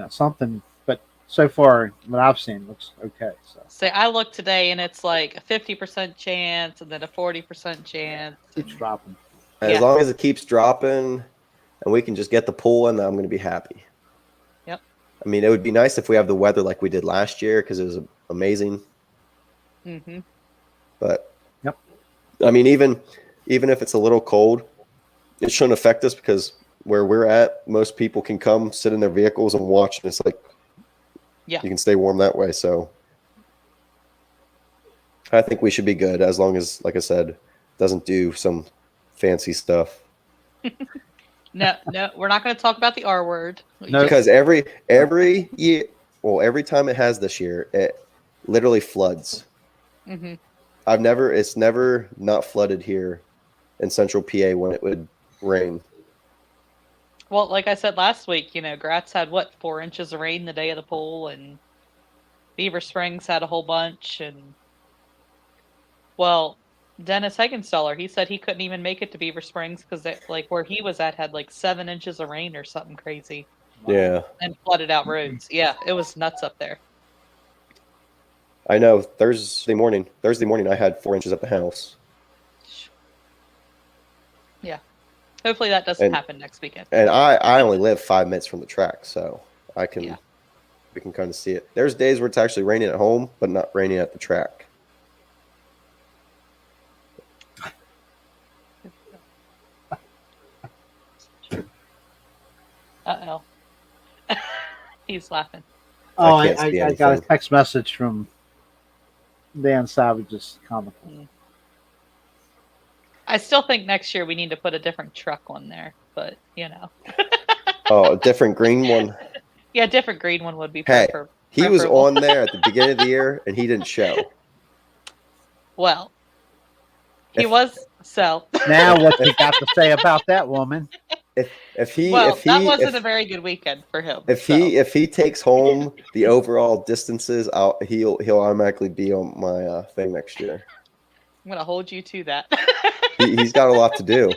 something. But so far, what I've seen looks okay. So Say I looked today and it's like a 50% chance and then a 40% chance. keeps dropping. And as long as it keeps dropping and we can just get the pool in, I'm going to be happy. Yep. I mean, it would be nice if we have the weather like we did last year because it was amazing. Mm-hmm. But yep. I mean, even if it's a little cold, it shouldn't affect us because where we're at, most people can come sit in their vehicles and watch, and it's like, you can stay warm that way. So I think we should be good as long as, like I said, doesn't do some fancy stuff. No, we're not going to talk about the R word. No. Because every year, well, every time it has this year, it literally floods. Mm-hmm. It's never not flooded here in central PA when it would rain. Well, like I said last week, Gratz had 4 inches of rain the day of the pool, and Beaver Springs had a whole bunch, and Dennis Heggenstaller, he said he couldn't even make it to Beaver Springs because where he was at had 7 inches of rain or something crazy. Yeah. And flooded out roads. Yeah, it was nuts up there. I know. Thursday morning, I had 4 inches at the house. Yeah. Hopefully that doesn't happen next weekend. And I only live 5 minutes from the track, so we can kind of see it. There's days where it's actually raining at home, but not raining at the track. Uh-oh. He's laughing. Oh, I got a text message from Dan Savage's comical. I still think next year we need to put a different truck on there, but Oh, a different green one? Yeah, a different green one would be preferable. He was on there at the beginning of the year, and he didn't show. Well, he was, so. Now what you got to say about that woman? That wasn't a very good weekend for him. If he takes home the overall distances, he'll automatically be on my thing next year. I'm gonna hold you to that. He's got a lot to do.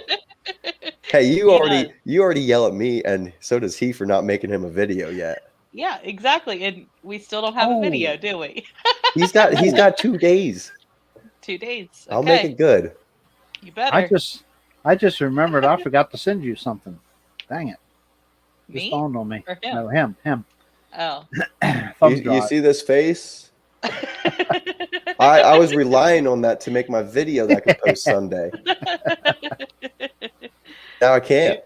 Hey, you already yell at me, and so does he for not making him a video yet. Yeah, exactly, and we still don't have a video, do we? He's got 2 days. 2 days. Okay. I'll make it good. You better. I just remembered I forgot to send you something. Dang it. Me? Just dawned on me. Or him? No, him. Oh. You see this face? I was relying on that to make my video that I could post Sunday. Now I can't.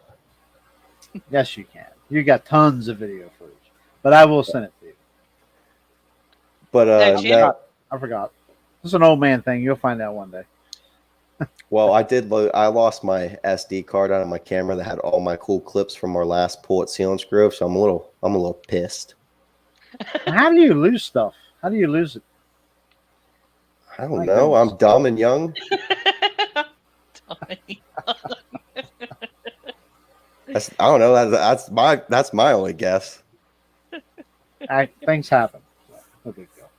Yes, you can. You got tons of video footage, but I will send it to you. But I forgot. This is an old man thing. You'll find out one day. Well, I lost my SD card out of my camera that had all my cool clips from our last pool at Selinsgrove, so I'm a little pissed. How do you lose stuff? How do you lose it? I don't know. I'm dumb and young. I don't know. That's my only guess. Things happen. No big deal.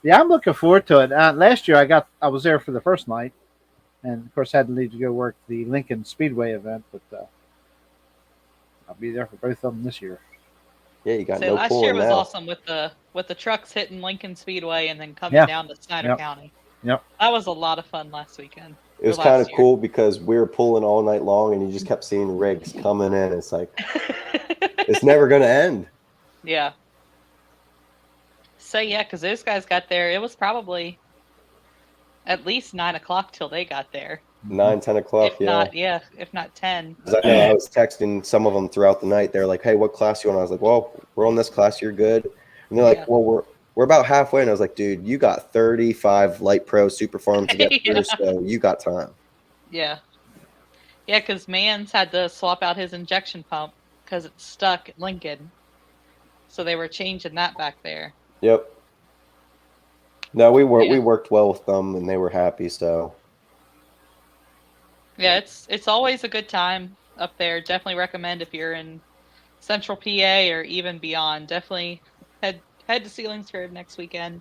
Yeah, I'm looking forward to it. Last year I was there for the first night, and of course had to leave to go work the Lincoln Speedway event, but I'll be there for both of them this year. Yeah, you got no last pool year was now. awesome with the trucks hitting Lincoln Speedway and then coming down to Snyder County. Yep. That was a lot of fun last weekend. It was kind of cool because we were pulling all night long, and you just kept seeing rigs coming in. It's like it's never going to end. Yeah. So yeah, because those guys got there, it was probably at least 9 o'clock till they got there. 9, 10 o'clock, if not 10. I was texting some of them throughout the night. They're like, "Hey, what class you on?" I was like, "Well, we're on this class. You're good." And they're like, "Well, we're about halfway." And I was like, "Dude, you got 35 light pro super farms to get through, so you got time." Yeah. Yeah, because Mans had to swap out his injection pump because it's stuck at Lincoln. So they were changing that back there. Yep. No, we worked well with them, and they were happy. So. Yeah, it's always a good time up there. Definitely recommend if you're in Central PA or even beyond. Definitely head to Selinsgrove next weekend.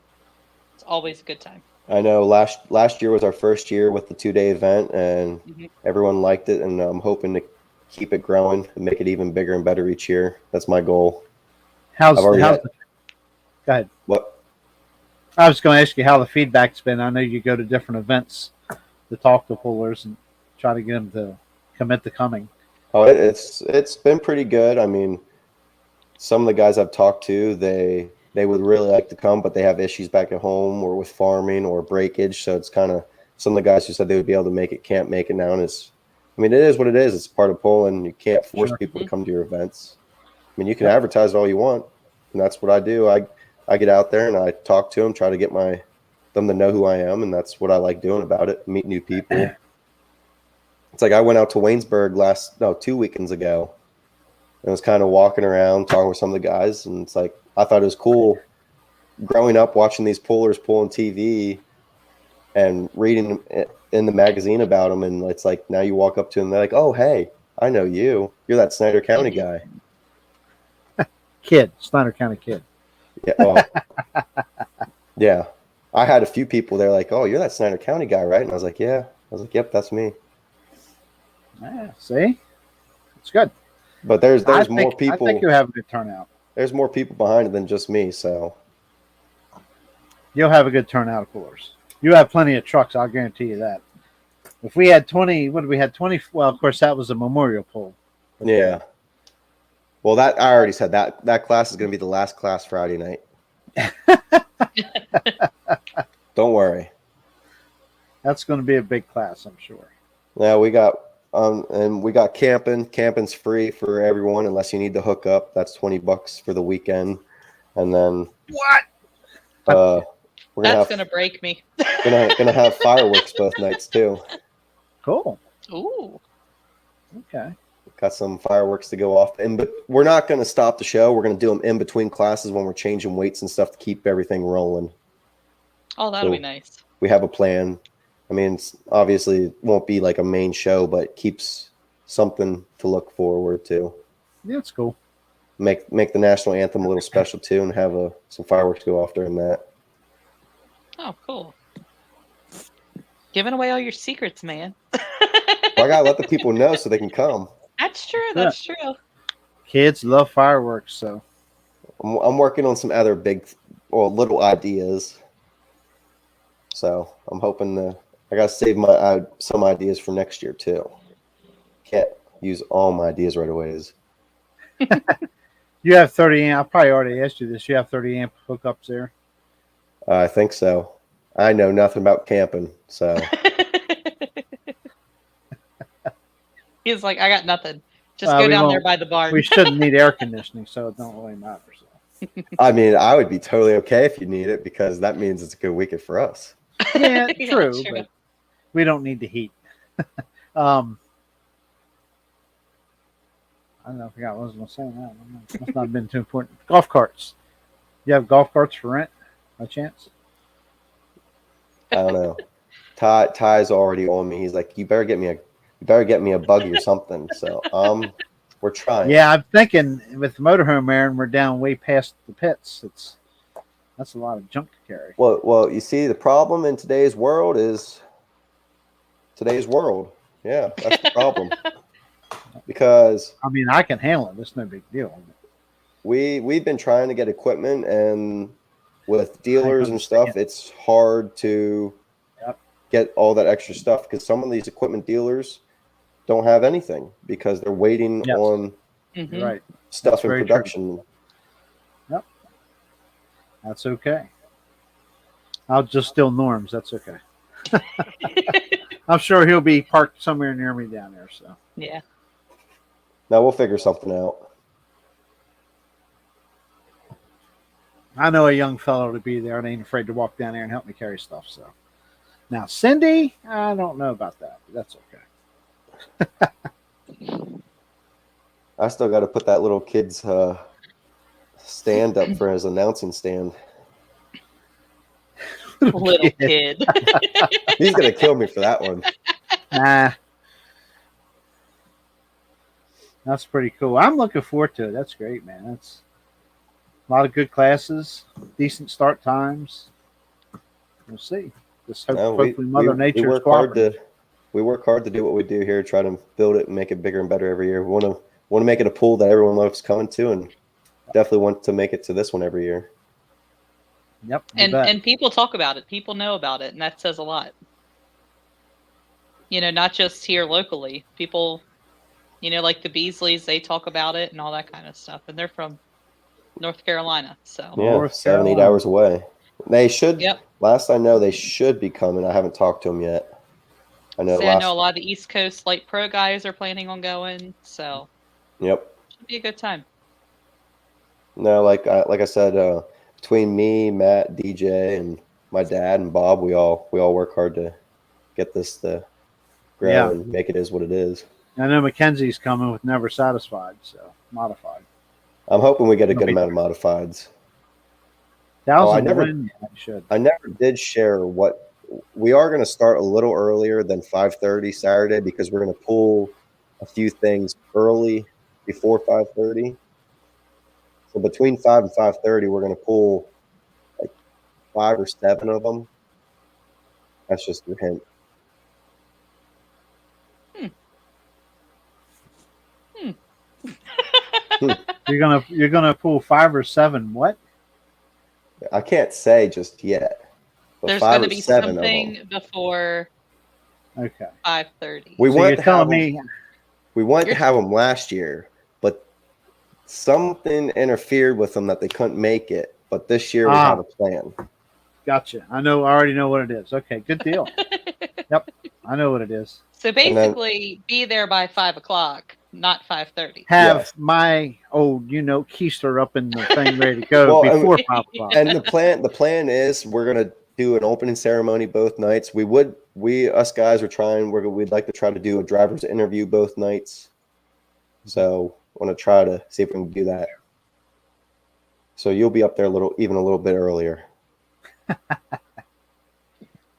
It's always a good time. I know last year was our first year with the 2-day event, and everyone liked it, and I'm hoping to keep it growing and make it even bigger and better each year. That's my goal. How's Go ahead. What? I was going to ask you how the feedback's been. I know you go to different events to talk to pullers and try to get them to commit to coming. Oh, it's been pretty good. I mean, some of the guys I've talked to, they would really like to come, but they have issues back at home or with farming or breakage. So it's kind of some of the guys who said they would be able to make it can't make it now. And it is what it is. It's part of pulling. You can't force people to come to your events. I mean, you can advertise all you want, and that's what I do. I get out there and I talk to them, try to get them to know who I am, and that's what I like doing about it. Meet new people. It's like I went out to Waynesburg 2 weekends ago. And was kind of walking around, talking with some of the guys, and it's like I thought it was cool growing up watching these pullers pulling TV and reading in the magazine about them. And it's like now you walk up to them, they're like, "Oh, hey, I know you. You're that Snyder County guy." Snyder County kid. Yeah. Yeah. I had a few people. They're like, "Oh, you're that Snyder County guy, right?" And I was like, "Yeah." I was like, "Yep, that's me." Yeah. See, it's good. But there's more people. I think you'll have a good turnout. There's more people behind it than just me, so you'll have a good turnout of pullers. You have plenty of trucks, I'll guarantee you that. If we had 20, what did we had 20? Well, of course, that was a memorial pull. Yeah. Well, that I already said that class is going to be the last class Friday night. Don't worry. That's going to be a big class, I'm sure. Yeah, we got and we got camping. Camping's free for everyone unless you need to hook up. That's $20 for the weekend. And then what? That's gonna break me. gonna have fireworks both nights too. Cool. Ooh. Okay. Got some fireworks to go off, but we're not gonna stop the show. We're gonna do them in between classes when we're changing weights and stuff to keep everything rolling. Oh, that'll be nice. We have a plan. I mean, it's obviously it won't be like a main show, but it keeps something to look forward to. Yeah, it's cool. Make the national anthem a little special too, and have some fireworks go off during that. Oh, cool. Giving away all your secrets, man. Well, I gotta let the people know so they can come. That's true. That's true. Kids love fireworks, so I'm working on some other little ideas. So I'm hoping I gotta save some ideas for next year too. Can't use all my ideas right away. You have 30 amp. I probably already asked you this. You have 30 amp hookups there? I think so. I know nothing about camping, so. He's like, I got nothing. Just go down there by the barn. We shouldn't need air conditioning, so it don't really matter. So. I mean, I would be totally okay if you need it because that means it's a good weekend for us. Yeah, true, but we don't need the heat. I don't know. I forgot what I was going to say. Now. Must not have been too important. Golf carts. You have golf carts for rent, by chance? I don't know. Ty's already on me. He's like, you better get me a buggy or something. So we're trying. Yeah, I'm thinking with the motorhome there, and we're down way past the pits. That's a lot of junk to carry. Well, you see, the problem in today's world is today's world. Yeah, that's the problem. Because I mean, I can handle it. It's no big deal. We've been trying to get equipment, and with dealers and stuff, it's hard to get all that extra stuff because some of these equipment dealers don't have anything because they're waiting on stuff in production. True. Yep, that's okay. I'll just steal Norm's. That's okay. I'm sure he'll be parked somewhere near me down there. So yeah. Now we'll figure something out. I know a young fellow to be there and ain't afraid to walk down there and help me carry stuff. So now Cindy, I don't know about that, but that's okay. I still got to put that little kid's stand up for his announcing stand. Little kid. He's gonna kill me for that one. Nah. That's pretty cool. I'm looking forward to it. That's great, man. That's a lot of good classes, decent start times. We'll see. Just No, hopefully Mother Nature is work hard cooperative. we work hard to do what we do here, try to build it and make it bigger and better every year. We want to make it a pool that everyone loves coming to, and definitely want to make it to this one every year. Yep. you bet. And people talk about it. People know about it, and that says a lot. You know, not just here locally. People, you know, like the Beasleys, they talk about it and all that kind of stuff. And they're from North Carolina, so. Yeah, North 7-8 Carolina. hours away. They should. Yep. Last I know, they should be coming. I haven't talked to them yet. I know. I know a lot of the East Coast Light Pro guys are planning on going, so. Yep. Should be a good time. No, like I said, between me, Matt, DJ, and my dad and Bob, we all work hard to get this to grow and make it is what it is. I know Mackenzie's coming with Never Satisfied, so modified. I'm hoping we get a good amount of modifieds. I never did share what we are going to start a little earlier than 5:30 Saturday, because we're going to pull a few things early before 5:30. So between 5 and 5:30, we're going to pull like 5 or 7 of them. That's just a hint. You're gonna pull 5 or 7. What? I can't say just yet. But There's 5 going to or be 7 something before Okay. 5:30. We So wanted you're to telling have me them, we wanted to have them last year, but something interfered with them that they couldn't make it. But this year we have a plan. Gotcha. I already know what it is. Okay, good deal. Yep. I know what it is. So basically, be there by 5 o'clock, not 5:30. Have my old, keister up in the thing ready to go Well, before 5 o'clock. And the plan is we're gonna do an opening ceremony both nights. Us guys are trying. We'd like to try to do a driver's interview both nights. So I want to try to see if we can do that. So you'll be up there even a little bit earlier.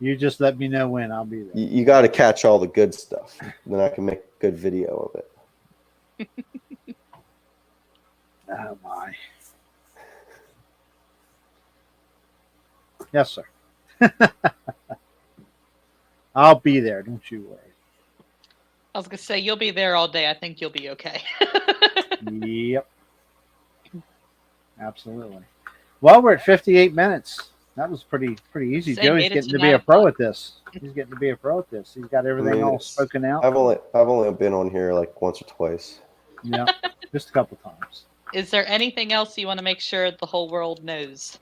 You just let me know when. I'll be there. You got to catch all the good stuff. Then I can make a good video of it. Oh my. Yes, sir. I'll be there. Don't you worry. I was going to say, you'll be there all day. I think you'll be okay. Yep. Absolutely. Well, we're at 58 minutes. That was pretty easy. Say, Joey's made it getting to to be a 9 pro at this. He's getting to be a pro at this. He's got everything all spoken out. I've only been on here like once or twice. Yeah, just a couple times. Is there anything else you want to make sure the whole world knows?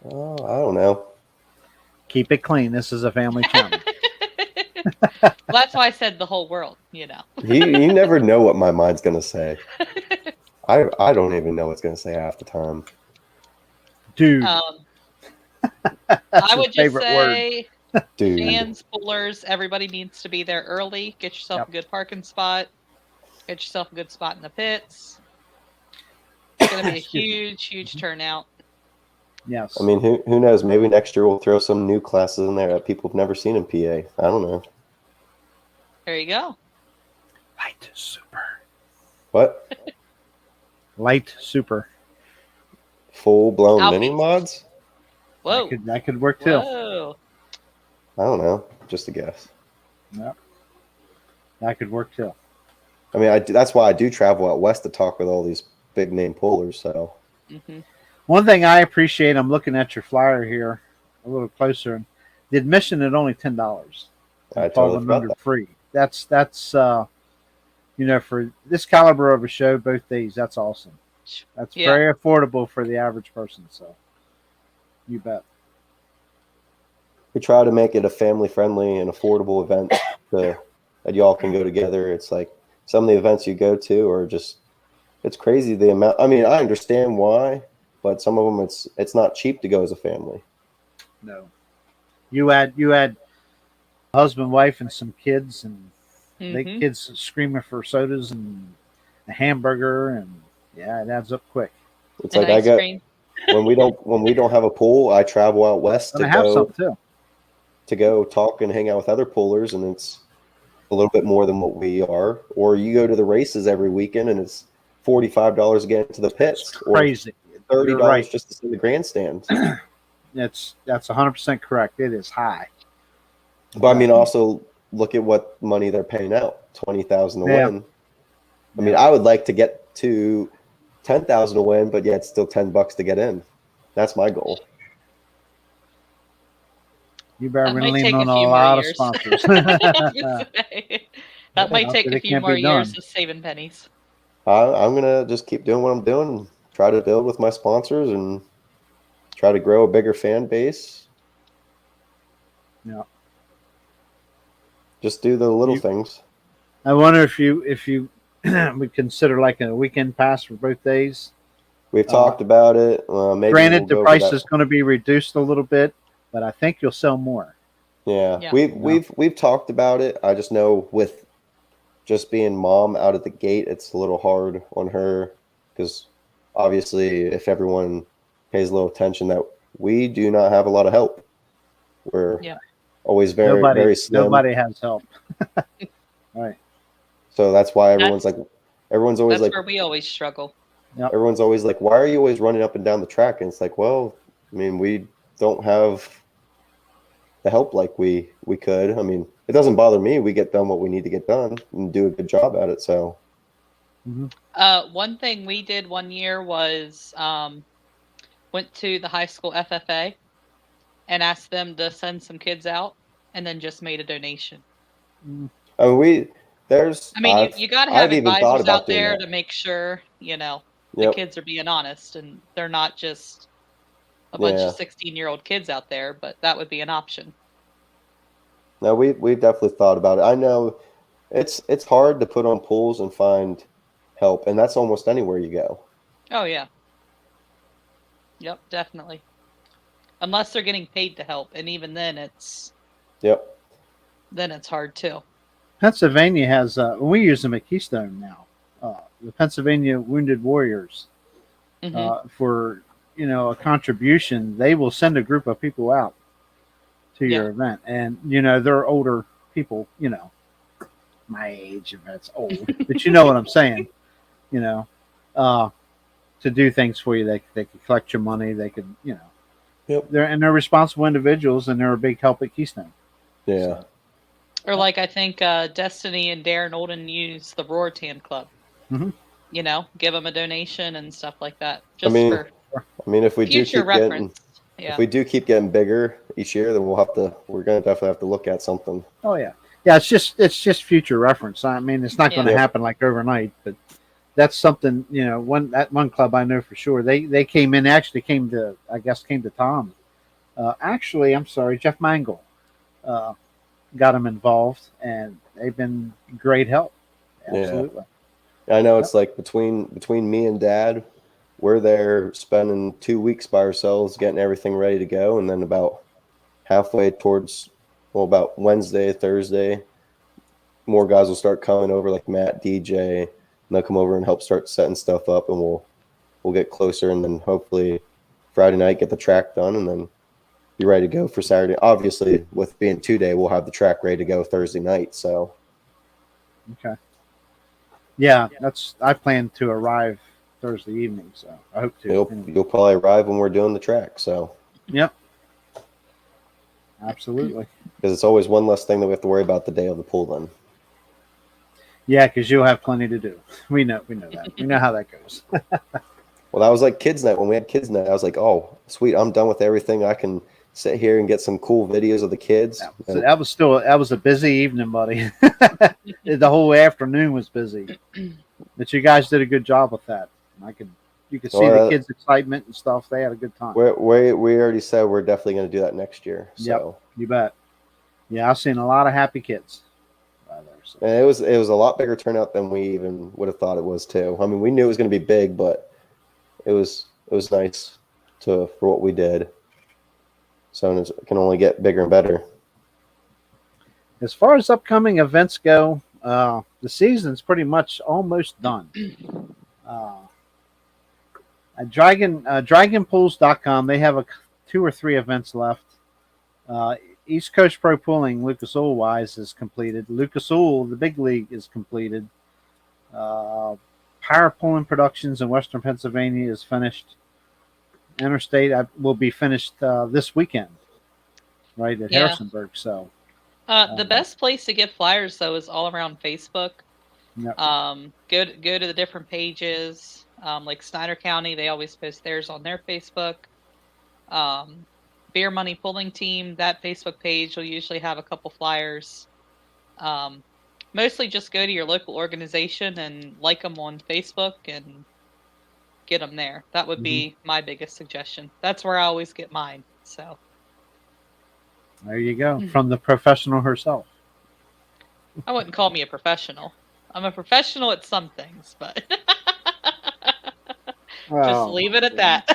Oh, I don't know. Keep it clean. This is a family channel. Well, that's why I said the whole world, You never know what my mind's going to say. I don't even know what's going to say half the time. Dude. I would just say, Dude. fans, pullers, everybody needs to be there early. Get yourself a good parking spot. Get yourself a good spot in the pits. It's going to be a huge turnout. Yes. I mean, who knows? Maybe next year we'll throw some new classes in there that people have never seen in PA. I don't know. There you go. Light super. What? Light super. Full-blown mini mods? Whoa. That could work too. Whoa. I don't know. Just a guess. Yep. That could work too. I mean, that's why I do travel out west to talk with all these big name pullers. So. Mm-hmm. One thing I appreciate, I'm looking at your flyer here a little closer. The admission at only $10. I totally forgot that. Free. That's for this caliber of a show, both days, that's awesome. That's very affordable for the average person. So, you bet. We try to make it a family-friendly and affordable event that y'all can go together. It's like some of the events you go to are just, it's crazy the amount. I mean, I understand why, but some of them it's not cheap to go as a family. No. You had husband, wife, and some kids, and the kids screaming for sodas and a hamburger, and it adds up quick. It's like when we don't have a pool, I travel out west to go talk and hang out with other pullers, and it's a little bit more than what we are. Or you go to the races every weekend, and it's $45 to get into the pits. It's crazy. Or $30 just to see the grandstand. that's 100% correct. It is high. But I mean, also look at what money they're paying out, 20,000 to Yeah. win. I mean, I would like to get to 10,000 to win, but yet still $10 to get in. That's my goal. You better That be might leaning take a on a few more lot of years. sponsors. That might take But a it few can't more be done. years of saving pennies. I'm gonna just keep doing what I'm doing, and try to build with my sponsors, and try to grow a bigger fan base. Yeah. Just do the little things. I wonder if you would consider like a weekend pass for both days. We've talked about it. Maybe Granted, we'll the go price for that. is going to be reduced a little bit, but I think you'll sell more. Yeah. We've talked about it. I just know with just being mom out of the gate, it's a little hard on her, because obviously if everyone pays a little attention, that we do not have a lot of help. We're always very slim. Nobody has help. Right. So that's why everyone's always like, where we always struggle. Yep. Everyone's always like, why are you always running up and down the track? And it's like, well, I mean, we don't have the help like we could. I mean, it doesn't bother me. We get done what we need to get done and do a good job at it. So one thing we did one year was went to the high school FFA and asked them to send some kids out, and then just made a donation. I mean, you got to have advisors out there to make sure, the kids are being honest and they're not just a bunch of 16-year-old kids out there, but that would be an option. No, we've definitely thought about it. I know it's hard to put on pools and find help, and that's almost anywhere you go. Oh, yeah. Yep, definitely. Unless they're getting paid to help, and even then it's then it's hard too. Pennsylvania has we use them at Keystone now. The Pennsylvania Wounded Warriors, for a contribution, they will send a group of people out to your event, and they're older people, my age, if that's old, but you know what I'm saying, to do things for you. They could collect your money. They could, they're responsible individuals, and they're a big help at Keystone. Yeah. So. Or like I think Destiny and Darren Olden use the Roritan Club. Give them a donation and stuff like that. Just for if we do keep reference. If we do keep getting bigger each year, then we're gonna definitely have to look at something. Oh yeah. Yeah, it's just future reference. I mean, it's not going to happen like overnight, but that's something, one club I know for sure. They came to Tom. Actually, I'm sorry, Jeff Mangle got them involved, and they've been great help. Absolutely. Yeah. I know it's like between me and Dad, we're there spending 2 weeks by ourselves getting everything ready to go, and then about halfway towards about Wednesday, Thursday, more guys will start coming over, like Matt, DJ, and they'll come over and help start setting stuff up, and we'll get closer, and then hopefully Friday night get the track done, and then be ready to go for Saturday. Obviously, with being 2-day, we'll have the track ready to go Thursday night. So, okay, yeah, I plan to arrive Thursday evening, so I hope to. You'll probably arrive when we're doing the track. So, yep, absolutely. Because it's always one less thing that we have to worry about the day of the pool. Then, yeah, because you'll have plenty to do. We know that. We know how that goes. Well, that was like kids' night. When we had kids' night, I was like, "Oh, sweet! I'm done with everything. I can sit here and get some cool videos of the kids." That was a busy evening, buddy. The whole afternoon was busy, but you guys did a good job with that. You could see the kids' excitement and stuff. They had a good time. We already said we're definitely going to do that next year. So. Yep, you bet. Yeah, I've seen a lot of happy kids. So. And it was a lot bigger turnout than we even would have thought it was too. I mean, we knew it was going to be big, but it was nice for what we did. So it can only get bigger and better. As far as upcoming events go, the season's pretty much almost done. At DragonPools.com, they have 2 or 3 events left. East Coast Pro Pooling, Lucas Oil wise, is completed. Lucas Oil, the big league, is completed. Power Pulling Productions in Western Pennsylvania is finished. interstate will be finished this weekend, right at Yeah. Harrisonburg. So The best place to get flyers though is all around Facebook. yep. Go to the different pages. Like Snyder County, they always post theirs on their Facebook. Beer Money Pulling Team, that Facebook page will usually have a couple flyers. Mostly just go to your local organization and like them on Facebook and get them there. That would be my biggest suggestion. That's where I always get mine. So there you go, from the professional herself. I wouldn't call me a professional. I'm a professional at some things, but just leave it at that.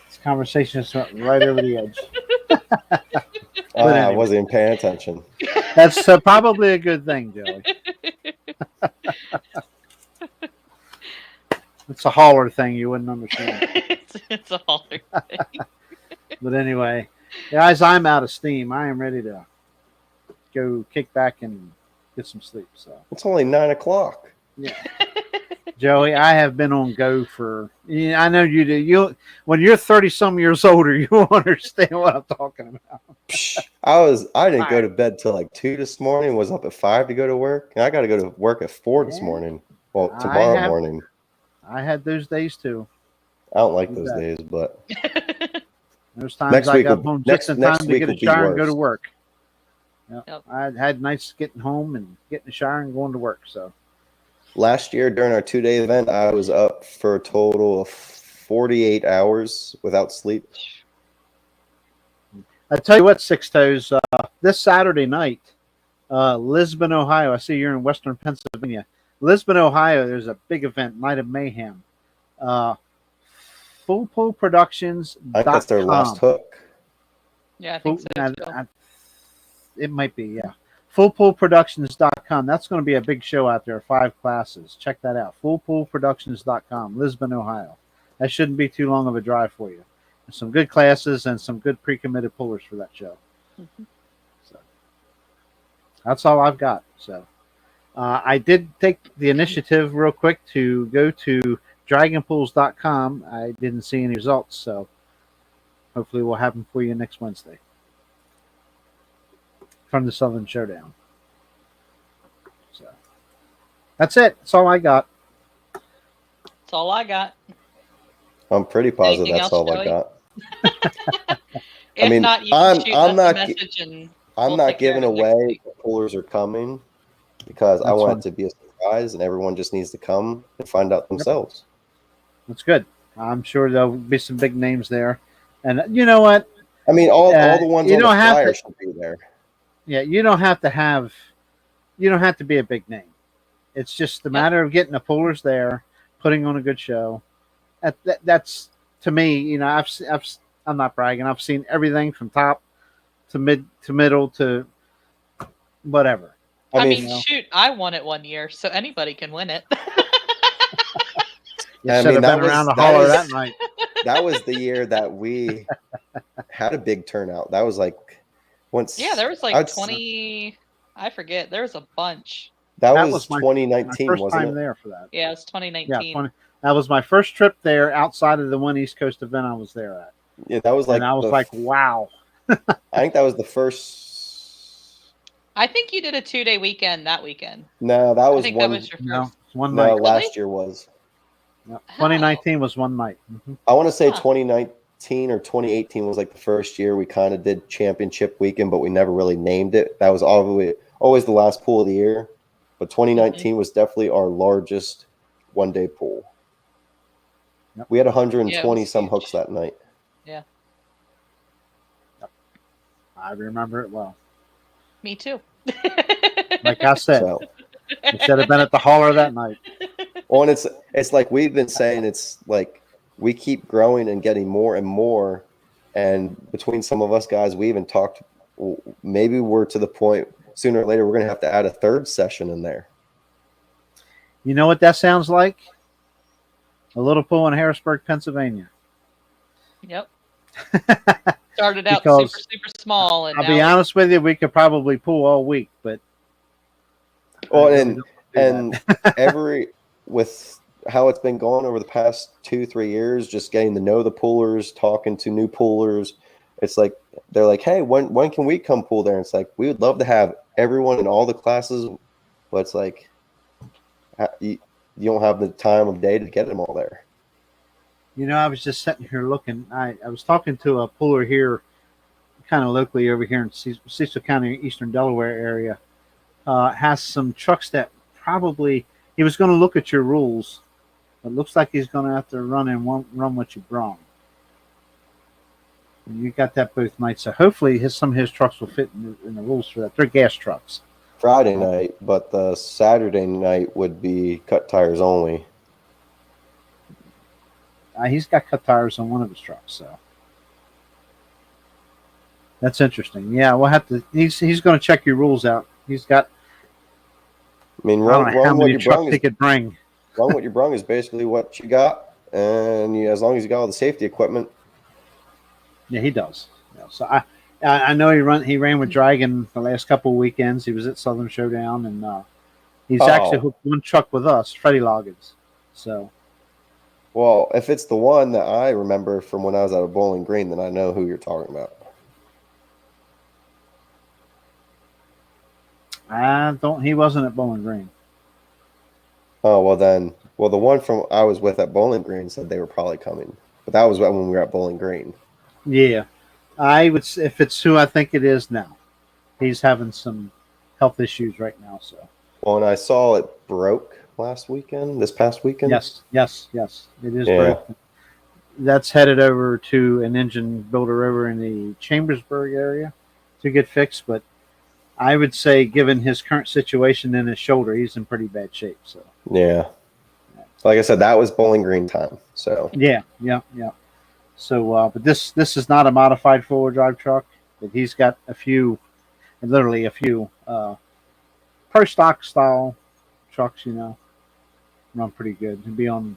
This conversation just went right over the edge. I anyway. wasn't even paying attention. That's probably a good thing, Joey. It's a holler thing you wouldn't understand. It's a holler thing. But anyway, guys, I'm out of steam. I am ready to go kick back and get some sleep. So It's only 9 o'clock. yeah. Joey, I have been on go for. I know you do. You when you're 30-some years older, you won't understand what I'm talking about. I didn't go to bed till like 2 this morning. Was up at 5 to go to work, and I got to go to work at 4 this morning. Well, tomorrow morning. I had those days too. I don't like those days, but there's times Next I week got will- home next- just in next time to week get a will be shower and go to worse. work. Yep. I had nights getting home and getting a shower and going to work. So last year during our 2-day event, I was up for a total of 48 hours without sleep. I tell you what, Six Toes, this Saturday night, Lisbon, Ohio. I see you're in Western Pennsylvania. Lisbon, Ohio. There's a big event, Night of Mayhem. FullPoolProductions.com. I think that's their last hook. Yeah, I think so. It might be, yeah. FullPoolProductions.com. That's going to be a big show out there. 5 classes. Check that out. FullPoolProductions.com, Lisbon, Ohio. That shouldn't be too long of a drive for you. There's some good classes and some good pre-committed pullers for that show. So that's all I've got. So I did take the initiative real quick to go to dragonpools.com. I didn't see any results, so hopefully we'll have them for you next Wednesday from the Southern Showdown. So that's it. That's all I got. That's all I got. I'm pretty positive Anything that's else, all I Joey? got. If mean, not, you can shoot I'm us a not message and I'm we'll not take care of giving it next away week. the pullers are coming because I That's want fine. it to be a surprise, and everyone just needs to come and find out themselves. That's good. I'm sure there'll be some big names there. And you know what? I mean, all the ones you on the don't have flyer to- should be there. Yeah, you don't have to be a big name. It's just a matter of getting the pullers there, putting on a good show. That's to me, you know, I'm not bragging. I've seen everything from top to mid to middle to whatever. I mean, mean, shoot, I won it one year, so anybody can win it. You I should mean, have been around the holler that night. that was the year that we had a big turnout. That was like once. Yeah, there was like I'd- 20. I forget. There was a bunch. That That was was my 2019, First wasn't time it? there for that. Yeah, it's 2019. That was my first trip there outside of the one East Coast event I was there at. Yeah, that was like. And I was like, wow. I think that was the first. I think you did a 2-day weekend that weekend. No, that I was think one. that was your first. No, it's one No, night. last year was. Yeah, 2019 was one night. Mhm. I want to say Huh. 2019 or 2018 was like the first year we kind of did championship weekend, but we never really named it. That was always the last pool of the year. But 2019 was definitely our largest one-day pool. Yep. We had 120 Yeah, it was some huge. hooks that night. I remember it well. Me too. Like I said, So, we should have been at the holler that night. well, and it's like we've been saying, it's like we keep growing and getting more and more. And between some of us guys, we even talked. Maybe we're to the point sooner or later we're going to have to add a third session in there. You know what that sounds like? A little pool in Harrisonburg, Pennsylvania. Yep. Started out Because super small, and I'll now be honest with you, we could probably pool all week, but Well, I really don't do and that. with how it's been going over the past 2-3 years, just getting to know the poolers, talking to new poolers, it's like they're like, hey, when can we come pool there? And it's like, we would love to have everyone in all the classes, but it's like you don't have the time of day to get them all there. You know, I was just sitting here looking. I was talking to a pooler here, kind of locally over here in Cecil County, Eastern Delaware area. Has some trucks that probably he was going to look at your rules. It looks like he's going to have to run what you brung. And you got that both nights, so hopefully some of his trucks will fit in the rules for that. They're gas trucks. Friday night, but the Saturday night would be cut tires only. He's got cut tires on one of his trucks, so that's interesting. Yeah, we'll have to. He's going to check your rules out. He's got. I mean, I don't know how run what many you trucks brung he could bring. Run what you brung is basically what you got, and as long as you got all the safety equipment. Yeah, he does. Yeah, so I know he ran with Dragon the last couple of weekends. He was at Southern Showdown, and he's actually hooked one truck with us, Freddie Loggins. So. Well, if it's the one that I remember from when I was at a Bowling Green, then I know who you're talking about. He wasn't at Bowling Green. Oh, well then. Well, the one from I was with at Bowling Green said they were probably coming. But that was when we were at Bowling Green. Yeah. I would, if it's who I think it is now. He's having some health issues right now, so. Well, and I saw it broke this past weekend. Yes. It is broken. That's headed over to an engine builder over in the Chambersburg area to get fixed, but I would say, given his current situation in his shoulder, he's in pretty bad shape. So yeah, like I said, that was Bowling Green time. So yeah. So, but this is not a modified four-wheel drive truck, but he's got literally a few pro stock style trucks. Run pretty good. He'd be on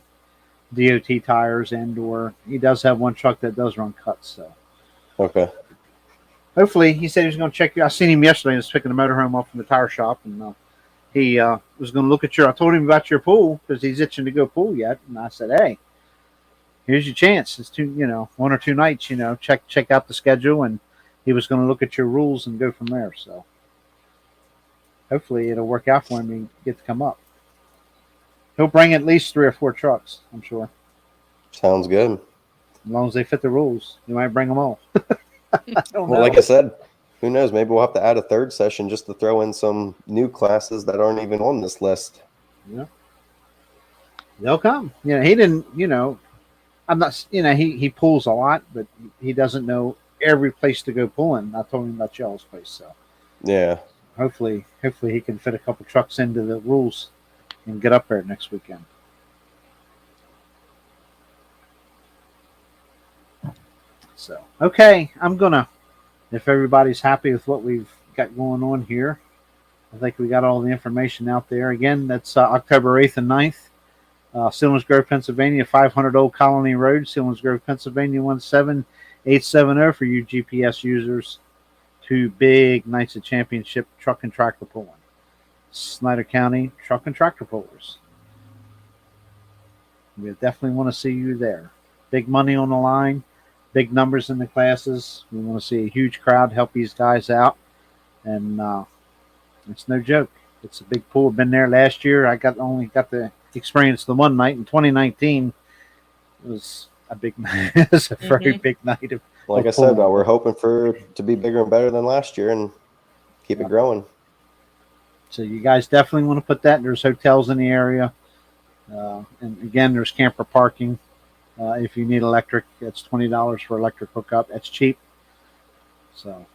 DOT tires, or he does have one truck that does run cuts. So okay. Hopefully, he said he was going to check you. I seen him yesterday. He was picking the motorhome up from the tire shop, and he was going to look at I told him about your pool because he's itching to go pool yet, and I said, "Hey, here's your chance. It's 1 or 2 nights. Check out the schedule." And he was going to look at your rules and go from there. So hopefully, it'll work out for him and get to come up. He'll bring at least 3 or 4 trucks, I'm sure. Sounds good. As long as they fit the rules, you might bring them all. Well, like I said, who knows? Maybe we'll have to add a third session just to throw in some new classes that aren't even on this list. Yeah, they'll come. He didn't. I'm not. He pulls a lot, but he doesn't know every place to go pulling. I told him about y'all's place, so yeah. Hopefully he can fit a couple trucks into the rules and get up there next weekend. So, okay, I'm gonna, if everybody's happy with what we've got going on here, I think we got all the information out there. Again, that's October 8th and 9th. Selinsgrove, Pennsylvania, 500 Old Colony Road, Selinsgrove, Pennsylvania, 17870 for you GPS users. 2 big nights of championship truck and tractor pulling. Snyder County truck and tractor pullers. We definitely want to see you there. Big money on the line. Big numbers in the classes. We want to see a huge crowd help these guys out, and it's no joke. It's a big pool. I've been there last year. I only got to experience the one night in 2019. It was a big night. It was a very big night. Like I said, we're hoping for it to be bigger and better than last year and keep it growing. So you guys definitely want to put that. There's hotels in the area, and again, there's camper parking. If you need electric, it's $20 for electric hookup. That's cheap. So,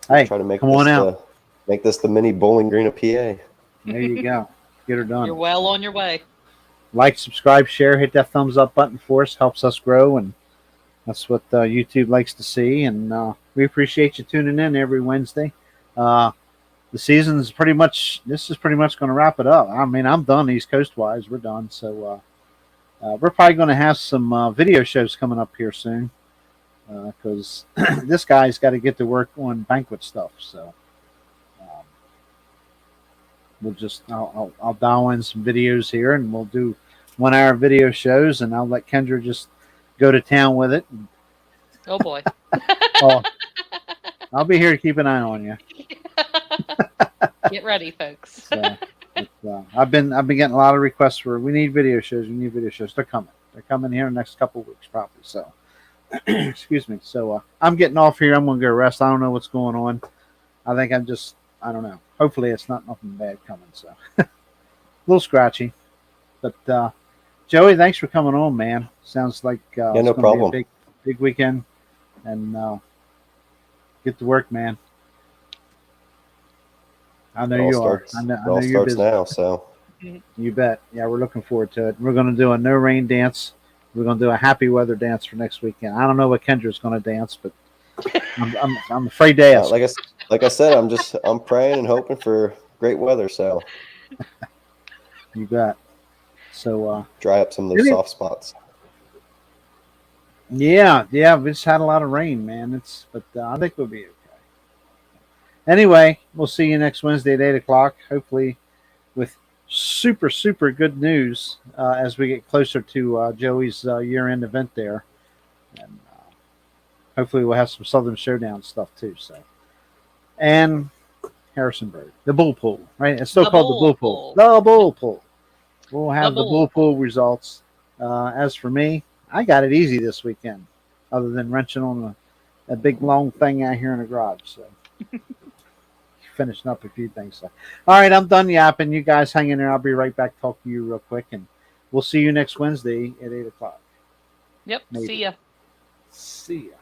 hey, try to make come on out. Make this the mini Bowling Green of PA. There you go. Get her done. You're well on your way. Like, subscribe, share, hit that thumbs up button for us. Helps us grow, and that's what YouTube likes to see. And we appreciate you tuning in every Wednesday. The season's pretty much. This is pretty much going to wrap it up. I mean, I'm done East Coast wise. We're done. So. We're probably going to have some video shows coming up here soon because this guy's got to get to work on banquet stuff. So we'll just I'll dial in some videos here, and we'll do 1 hour video shows, and I'll let Kendra just go to town with it. Oh boy. Oh, I'll be here to keep an eye on you. Get ready, folks. So, I've been getting a lot of requests for we need video shows. We need video shows. They're coming. They're coming here in the next couple of weeks, probably. So, excuse me. So I'm getting off here. I'm gonna go rest. I don't know what's going on. I think I don't know. Hopefully, it's not nothing bad coming. So, a little scratchy, but Joey, thanks for coming on, man. Sounds like Yeah, it's no gonna problem. be a big weekend, and get to work, man. I know you are. I know It all you're starts busy. now, so You bet. Yeah, we're looking forward to it. We're going to do a no rain dance. We're going to do a happy weather dance for next weekend. I don't know what Kendra's going to dance, but I'm afraid to ask. like I said, I'm praying and hoping for great weather, so You bet. So dry up some of those Really? soft spots. yeah, we just had a lot of rain, man. But I think we'll be okay. Anyway, we'll see you next Wednesday at 8:00. Hopefully, with super good news as we get closer to Joey's year-end event there, and hopefully we'll have some Southern Showdown stuff too. So, and Harrisonburg, the bull pool, right? It's still called the bull pool. The bull pool. We'll have the bull pool results. As for me, I got it easy this weekend, other than wrenching on a big long thing out here in the garage. So. Finishing up a few things. So. All right, I'm done yapping. You guys hang in there. I'll be right back. Talk to you real quick, and we'll see you next Wednesday at 8:00. Yep. Maybe. See ya. See ya.